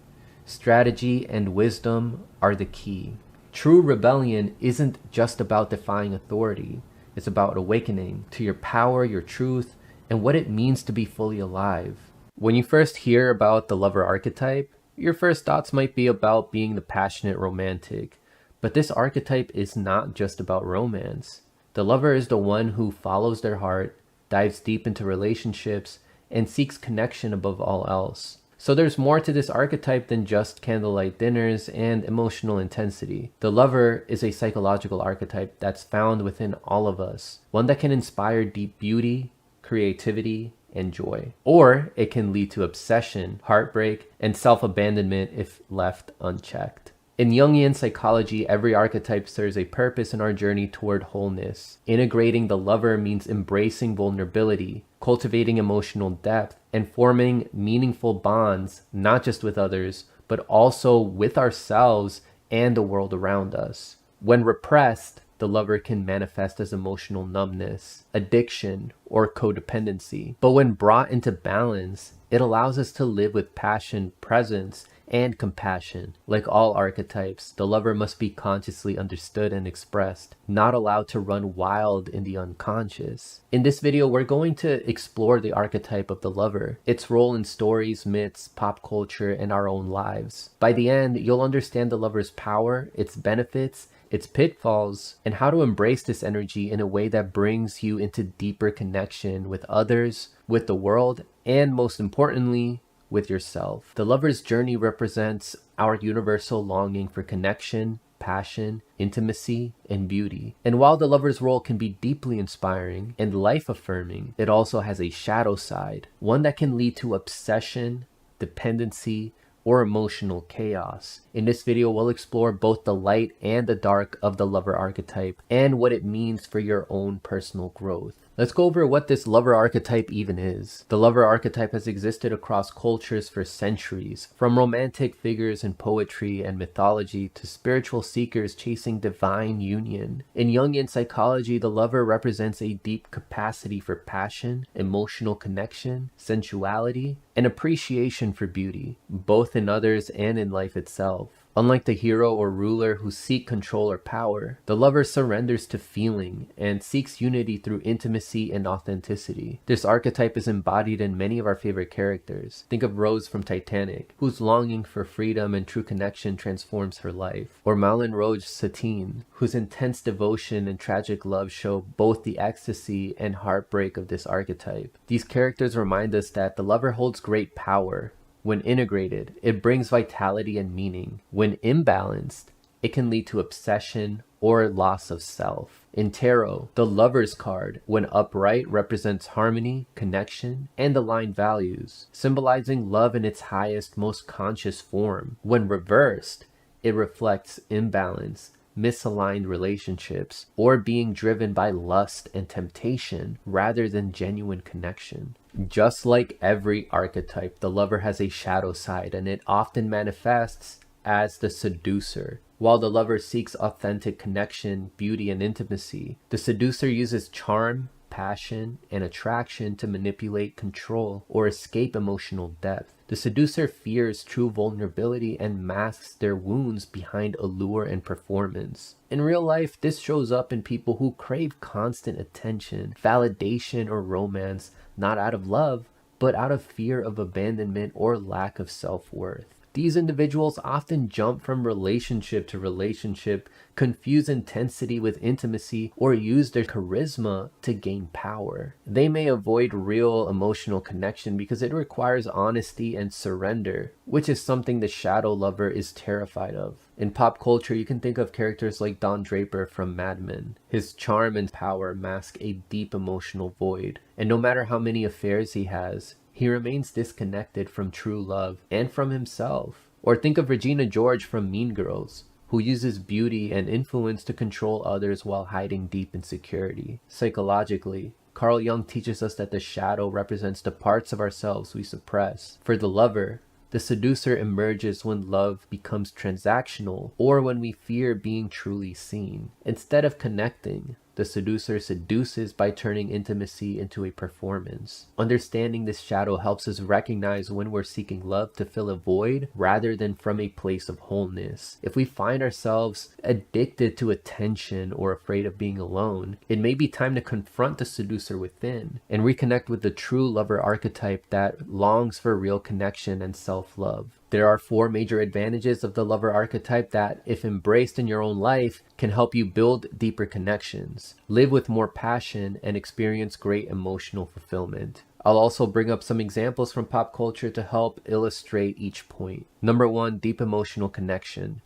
A: strategy and wisdom are the key. True rebellion isn't just about defying authority. It's about awakening to your power, your truth, and what it means to be fully alive. When you first hear about the lover archetype, your first thoughts might be about being the passionate romantic. But this archetype is not just about romance. The lover is the one who follows their heart, dives deep into relationships, and seeks connection above all else. So there's more to this archetype than just candlelight dinners and emotional intensity. The lover is a psychological archetype that's found within all of us, one that can inspire deep beauty, creativity, and joy. Or it can lead to obsession, heartbreak, and self-abandonment if left unchecked. In Jungian psychology, every archetype serves a purpose in our journey toward wholeness. Integrating the lover means embracing vulnerability, cultivating emotional depth, and forming meaningful bonds, not just with others, but also with ourselves and the world around us. When repressed, the lover can manifest as emotional numbness, addiction, or codependency. But when brought into balance, it allows us to live with passion, presence, and compassion. Like all archetypes, the lover must be consciously understood and expressed, not allowed to run wild in the unconscious. In this video, we're going to explore the archetype of the lover, its role in stories, myths, pop culture, and our own lives. By the end, you'll understand the lover's power, its benefits, its pitfalls, and how to embrace this energy in a way that brings you into deeper connection with others, with the world, and most importantly, with yourself. The lover's journey represents our universal longing for connection, passion, intimacy, and beauty. And while the lover's role can be deeply inspiring and life-affirming, it also has a shadow side, one that can lead to obsession, dependency, or emotional chaos. In this video, we'll explore both the light and the dark of the lover archetype and what it means for your own personal growth. Let's go over what this lover archetype even is. The lover archetype has existed across cultures for centuries, from romantic figures in poetry and mythology to spiritual seekers chasing divine union. In Jungian psychology, the lover represents a deep capacity for passion, emotional connection, sensuality, and appreciation for beauty, both in others and in life itself. Unlike the hero or ruler who seek control or power, the lover surrenders to feeling and seeks unity through intimacy and authenticity. This archetype is embodied in many of our favorite characters. Think of Rose from Titanic, whose longing for freedom and true connection transforms her life. Or Moulin Rouge Satine, whose intense devotion and tragic love show both the ecstasy and heartbreak of this archetype. These characters remind us that the lover holds great power. When integrated, it brings vitality and meaning. When imbalanced, it can lead to obsession or loss of self. In tarot, the Lover's card, when upright, represents harmony, connection, and aligned values, symbolizing love in its highest, most conscious form. When reversed, it reflects imbalance, misaligned relationships, or being driven by lust and temptation rather than genuine connection. Just like every archetype, the lover has a shadow side, and it often manifests as the seducer. While the lover seeks authentic connection, beauty, and intimacy, the seducer uses charm, passion, and attraction to manipulate, control, or escape emotional depth. The seducer fears true vulnerability and masks their wounds behind allure and performance. In real life, this shows up in people who crave constant attention, validation, or romance, not out of love, but out of fear of abandonment or lack of self-worth. These individuals often jump from relationship to relationship, confuse intensity with intimacy, or use their charisma to gain power. They may avoid real emotional connection because it requires honesty and surrender, which is something the shadow lover is terrified of. In pop culture, you can think of characters like Don Draper from Mad Men. His charm and power mask a deep emotional void, and no matter how many affairs he has, he remains disconnected from true love and from himself. Or think of Regina George from Mean Girls, who uses beauty and influence to control others while hiding deep insecurity. Psychologically, Carl Jung teaches us that the shadow represents the parts of ourselves we suppress. For the lover, the seducer emerges when love becomes transactional or when we fear being truly seen. Instead of connecting, the seducer seduces by turning intimacy into a performance. Understanding this shadow helps us recognize when we're seeking love to fill a void rather than from a place of wholeness. If we find ourselves addicted to attention or afraid of being alone, it may be time to confront the seducer within and reconnect with the true lover archetype that longs for real connection and self-love. There are 4 major advantages of the lover archetype that, if embraced in your own life, can help you build deeper connections, live with more passion, and experience great emotional fulfillment. I'll also bring up some examples from pop culture to help illustrate each point. Number 1, deep emotional connection.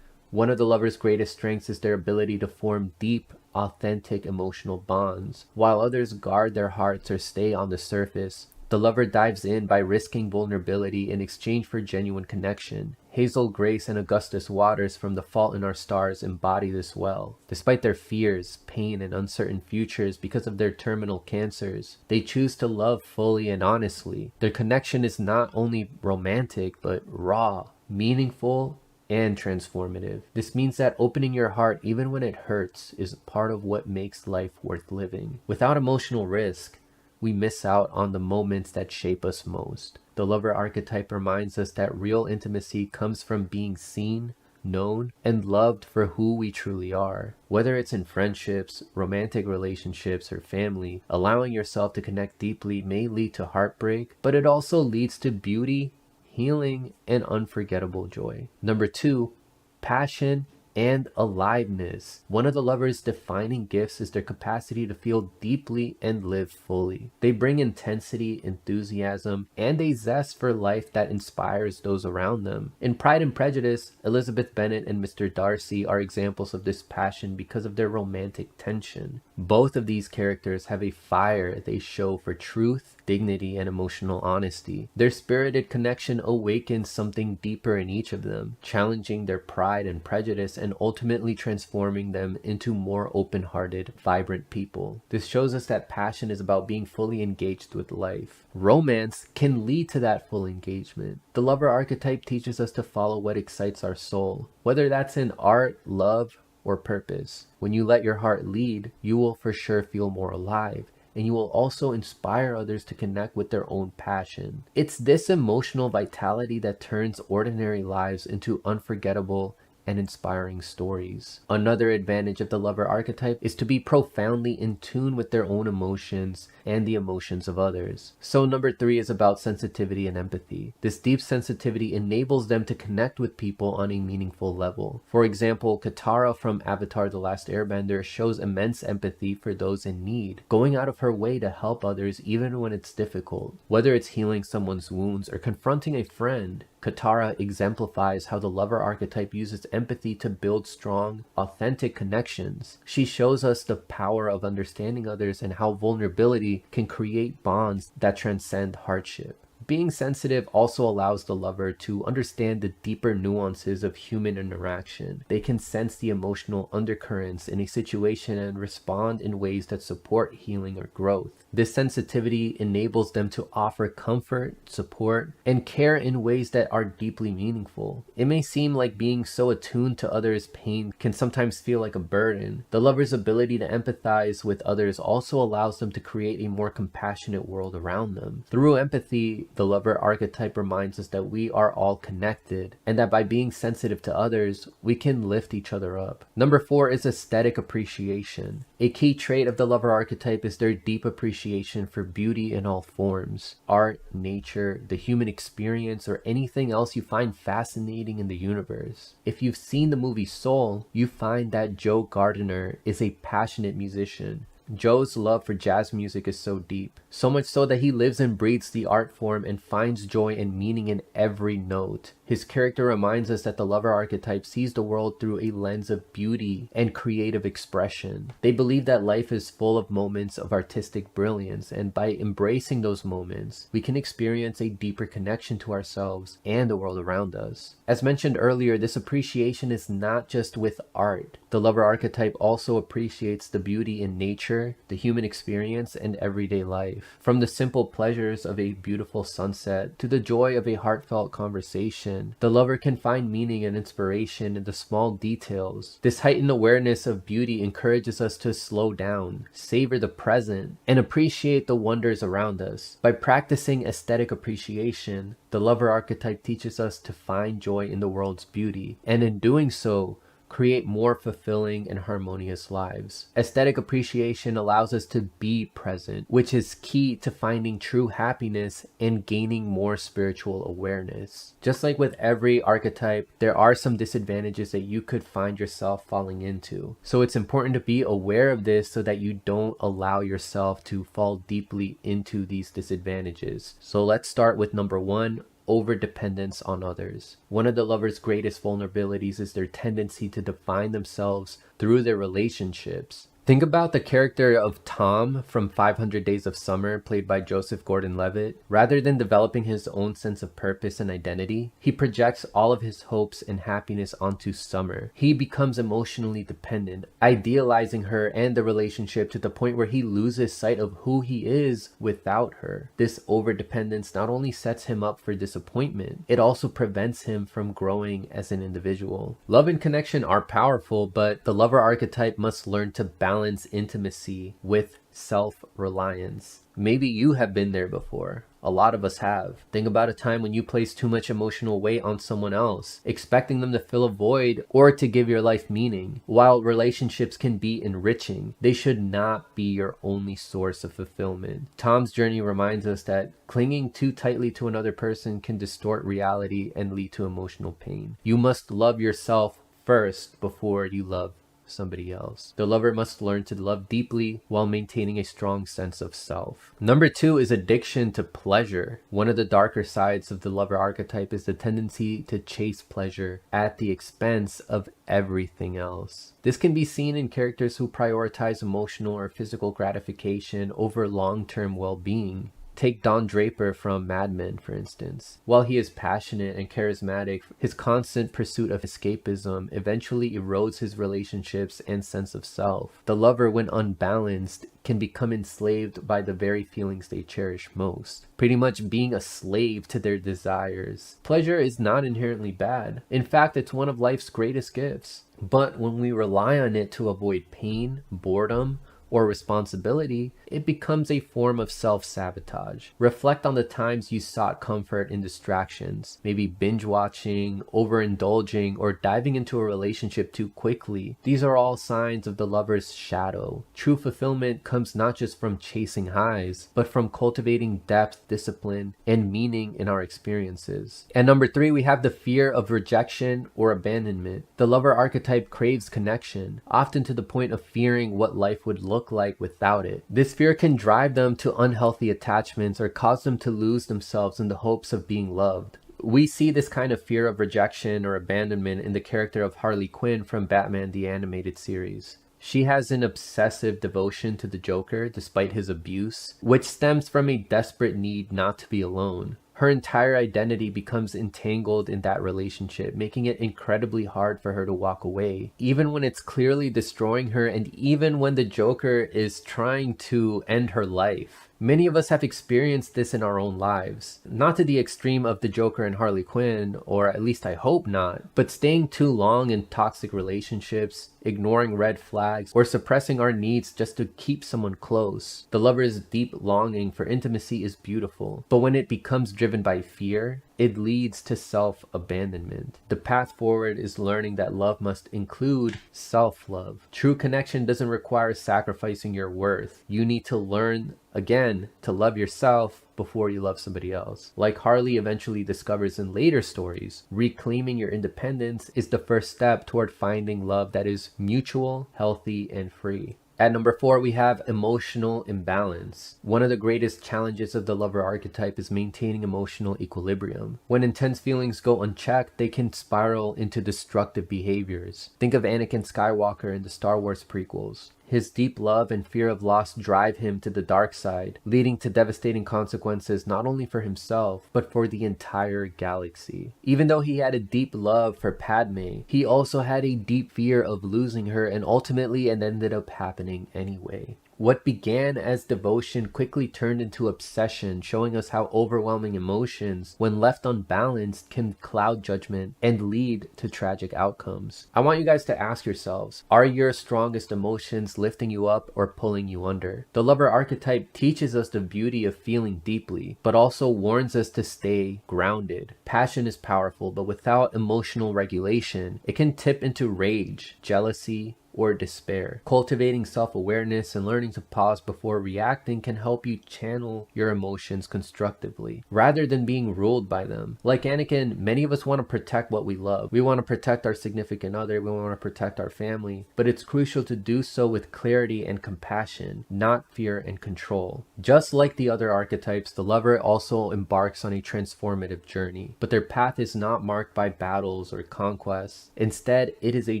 A: One of the lover's greatest strengths is their ability to form deep, authentic emotional bonds. While others guard their hearts or stay on the surface, the lover dives in by risking vulnerability in exchange for genuine connection. Hazel Grace and Augustus Waters from The Fault in Our Stars embody this well. Despite their fears, pain, and uncertain futures because of their terminal cancers, they choose to love fully and honestly. Their connection is not only romantic, but raw, meaningful, and transformative. This means that opening your heart even when it hurts is part of what makes life worth living. Without emotional risk, we miss out on the moments that shape us most. The lover archetype reminds us that real intimacy comes from being seen, known, and loved for who we truly are. Whether it's in friendships, romantic relationships, or family, allowing yourself to connect deeply may lead to heartbreak, but it also leads to beauty, healing, and unforgettable joy. Number 2, passion and aliveness. One of the lover's defining gifts is their capacity to feel deeply and live fully. They bring intensity, enthusiasm, and a zest for life that inspires those around them. In Pride and Prejudice, Elizabeth Bennet and Mr. Darcy are examples of this passion because of their romantic tension. Both of these characters have a fire they show for truth, dignity, and emotional honesty. Their spirited connection awakens something deeper in each of them, challenging their pride and prejudice and ultimately transforming them into more open-hearted, vibrant people. This shows us that passion is about being fully engaged with life. Romance can lead to that full engagement. The lover archetype teaches us to follow what excites our soul, whether that's in art, love, or purpose. When you let your heart lead, you will for sure feel more alive, and you will also inspire others to connect with their own passion. It's this emotional vitality that turns ordinary lives into unforgettable and inspiring stories. Another advantage of the lover archetype is to be profoundly in tune with their own emotions and the emotions of others. So number 3 is about sensitivity and empathy. This deep sensitivity enables them to connect with people on a meaningful level. For example, Katara from Avatar: The Last Airbender shows immense empathy for those in need, going out of her way to help others even when it's difficult. Whether it's healing someone's wounds or confronting a friend, Katara exemplifies how the lover archetype uses empathy to build strong, authentic connections. She shows us the power of understanding others and how vulnerability can create bonds that transcend hardship. Being sensitive also allows the lover to understand the deeper nuances of human interaction. They can sense the emotional undercurrents in a situation and respond in ways that support healing or growth. This sensitivity enables them to offer comfort, support, and care in ways that are deeply meaningful. It may seem like being so attuned to others' pain can sometimes feel like a burden. The lover's ability to empathize with others also allows them to create a more compassionate world around them. Through empathy, the lover archetype reminds us that we are all connected, and that by being sensitive to others, we can lift each other up. Number 4 is aesthetic appreciation. A key trait of the lover archetype is their deep appreciation for beauty in all forms. Art, nature, the human experience, or anything else you find fascinating in the universe. If you've seen the movie Soul, you find that Joe Gardner is a passionate musician. Joe's love for jazz music is so deep, so much so that he lives and breathes the art form and finds joy and meaning in every note. His character reminds us that the lover archetype sees the world through a lens of beauty and creative expression. They believe that life is full of moments of artistic brilliance, and by embracing those moments, we can experience a deeper connection to ourselves and the world around us. As mentioned earlier, this appreciation is not just with art. The lover archetype also appreciates the beauty in nature, the human experience, and everyday life. From the simple pleasures of a beautiful sunset to the joy of a heartfelt conversation, the lover can find meaning and inspiration in the small details. This heightened awareness of beauty encourages us to slow down, savor the present, and appreciate the wonders around us. By practicing aesthetic appreciation, the lover archetype teaches us to find joy in the world's beauty, and in doing so, create more fulfilling and harmonious lives. Aesthetic appreciation allows us to be present, which is key to finding true happiness and gaining more spiritual awareness. Just like with every archetype, there are some disadvantages that you could find yourself falling into. So it's important to be aware of this so that you don't allow yourself to fall deeply into these disadvantages. So let's start with number 1, over-dependence on others. One of the lover's greatest vulnerabilities is their tendency to define themselves through their relationships. Think about the character of Tom from 500 Days of Summer, played by Joseph Gordon-Levitt. Rather than developing his own sense of purpose and identity, he projects all of his hopes and happiness onto Summer. He becomes emotionally dependent, idealizing her and the relationship to the point where he loses sight of who he is without her. This overdependence not only sets him up for disappointment, it also prevents him from growing as an individual. Love and connection are powerful, but the lover archetype must learn to balance intimacy with self-reliance. Maybe you have been there before. A lot of us have. Think about a time when you placed too much emotional weight on someone else, expecting them to fill a void or to give your life meaning. While relationships can be enriching, they should not be your only source of fulfillment. Tom's journey reminds us that clinging too tightly to another person can distort reality and lead to emotional pain. You must love yourself first before you love somebody else. The lover must learn to love deeply while maintaining a strong sense of self. Number 2 is addiction to pleasure. One of the darker sides of the lover archetype is the tendency to chase pleasure at the expense of everything else. This can be seen in characters who prioritize emotional or physical gratification over long-term well-being. Take Don Draper from Mad Men, for instance. While he is passionate and charismatic, his constant pursuit of escapism eventually erodes his relationships and sense of self. The lover, when unbalanced, can become enslaved by the very feelings they cherish most, pretty much being a slave to their desires. Pleasure is not inherently bad. In fact, it's one of life's greatest gifts. But when we rely on it to avoid pain, boredom, or responsibility, it becomes a form of self-sabotage. Reflect on the times you sought comfort in distractions, maybe binge watching, overindulging, or diving into a relationship too quickly. These are all signs of the lover's shadow. True fulfillment comes not just from chasing highs, but from cultivating depth, discipline, and meaning in our experiences. And number 3, we have the fear of rejection or abandonment. The lover archetype craves connection, often to the point of fearing what life would look like without it. This fear can drive them to unhealthy attachments or cause them to lose themselves in the hopes of being loved. We see this kind of fear of rejection or abandonment in the character of Harley Quinn from Batman the Animated Series. She has an obsessive devotion to the Joker despite his abuse, which stems from a desperate need not to be alone. Her entire identity becomes entangled in that relationship, making it incredibly hard for her to walk away, even when it's clearly destroying her and even when the Joker is trying to end her life. Many of us have experienced this in our own lives. Not to the extreme of the Joker and Harley Quinn, or at least I hope not, but staying too long in toxic relationships, ignoring red flags, or suppressing our needs just to keep someone close. The lover's deep longing for intimacy is beautiful, but when it becomes driven by fear, it leads to self-abandonment. The path forward is learning that love must include self-love. True connection doesn't require sacrificing your worth. You need to learn, again, to love yourself before you love somebody else. Like Harley eventually discovers in later stories, reclaiming your independence is the first step toward finding love that is mutual, healthy, and free. At number 4, we have emotional imbalance. One of the greatest challenges of the lover archetype is maintaining emotional equilibrium. When intense feelings go unchecked, they can spiral into destructive behaviors. Think of Anakin Skywalker in the Star Wars prequels. His deep love and fear of loss drive him to the dark side, leading to devastating consequences not only for himself, but for the entire galaxy. Even though he had a deep love for Padme, he also had a deep fear of losing her, and ultimately it ended up happening anyway. What began as devotion quickly turned into obsession, showing us how overwhelming emotions, when left unbalanced, can cloud judgment and lead to tragic outcomes. I want you guys to ask yourselves, are your strongest emotions lifting you up or pulling you under? The lover archetype teaches us the beauty of feeling deeply, but also warns us to stay grounded. Passion is powerful, but without emotional regulation, it can tip into rage, jealousy, or despair. Cultivating self-awareness and learning to pause before reacting can help you channel your emotions constructively, rather than being ruled by them. Like Anakin, many of us want to protect what we love. We want to protect our significant other, we want to protect our family, but it's crucial to do so with clarity and compassion, not fear and control. Just like the other archetypes, the lover also embarks on a transformative journey, but their path is not marked by battles or conquests. Instead, it is a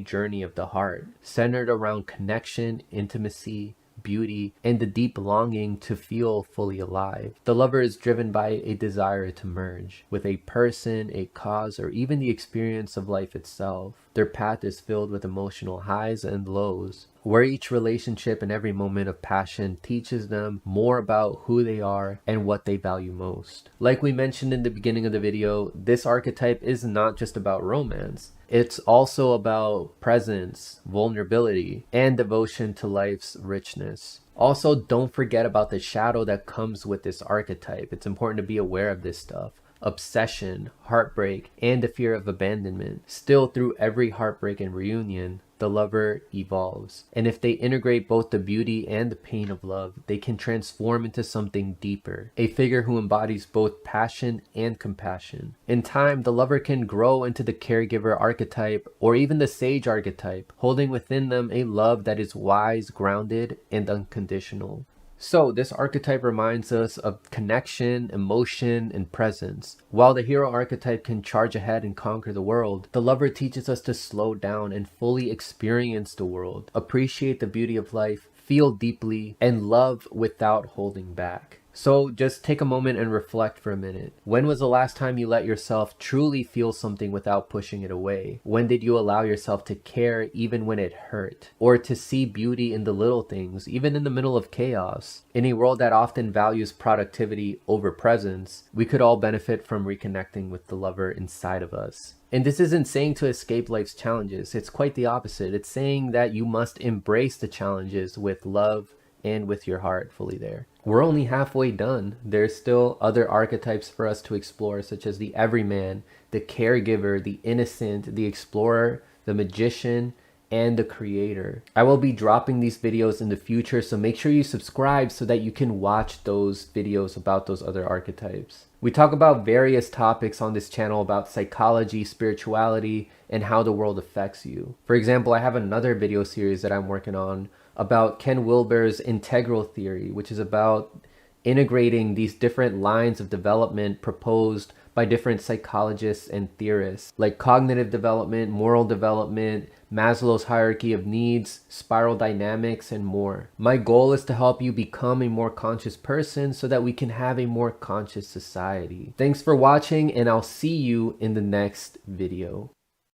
A: journey of the heart, centered around connection, intimacy, beauty, and the deep longing to feel fully alive. The lover is driven by a desire to merge with a person, a cause, or even the experience of life itself. Their path is filled with emotional highs and lows, where each relationship and every moment of passion teaches them more about who they are and what they value most. Like we mentioned in the beginning of the video, this archetype is not just about romance. It's also about presence, vulnerability, and devotion to life's richness. Also, don't forget about the shadow that comes with this archetype. It's important to be aware of this stuff. Obsession, heartbreak, and the fear of abandonment. Still, through every heartbreak and reunion, the lover evolves. And if they integrate both the beauty and the pain of love, they can transform into something deeper. A figure who embodies both passion and compassion. In time, the lover can grow into the caregiver archetype or even the sage archetype, holding within them a love that is wise, grounded, and unconditional. So this archetype reminds us of connection, emotion, and presence. While the hero archetype can charge ahead and conquer the world, the lover teaches us to slow down and fully experience the world, appreciate the beauty of life, feel deeply, and love without holding back. So just take a moment and reflect for a minute. When was the last time you let yourself truly feel something without pushing it away? When did you allow yourself to care even when it hurt? Or to see beauty in the little things, even in the middle of chaos? In a world that often values productivity over presence, we could all benefit from reconnecting with the lover inside of us. And this isn't saying to escape life's challenges. It's quite the opposite. It's saying that you must embrace the challenges with love and with your heart fully there. We're only halfway done. There's still other archetypes for us to explore, such as the everyman, the caregiver, the innocent, the explorer, the magician, and the creator. I will be dropping these videos in the future, so make sure you subscribe so that you can watch those videos about those other archetypes. We talk about various topics on this channel about psychology, spirituality, and how the world affects you. For example, I have another video series that I'm working on about Ken Wilber's integral theory, which is about integrating these different lines of development proposed by different psychologists and theorists, like cognitive development, moral development, Maslow's hierarchy of needs, spiral dynamics, and more. My goal is to help you become a more conscious person so that we can have a more conscious society. Thanks for watching, and I'll see you in the next video.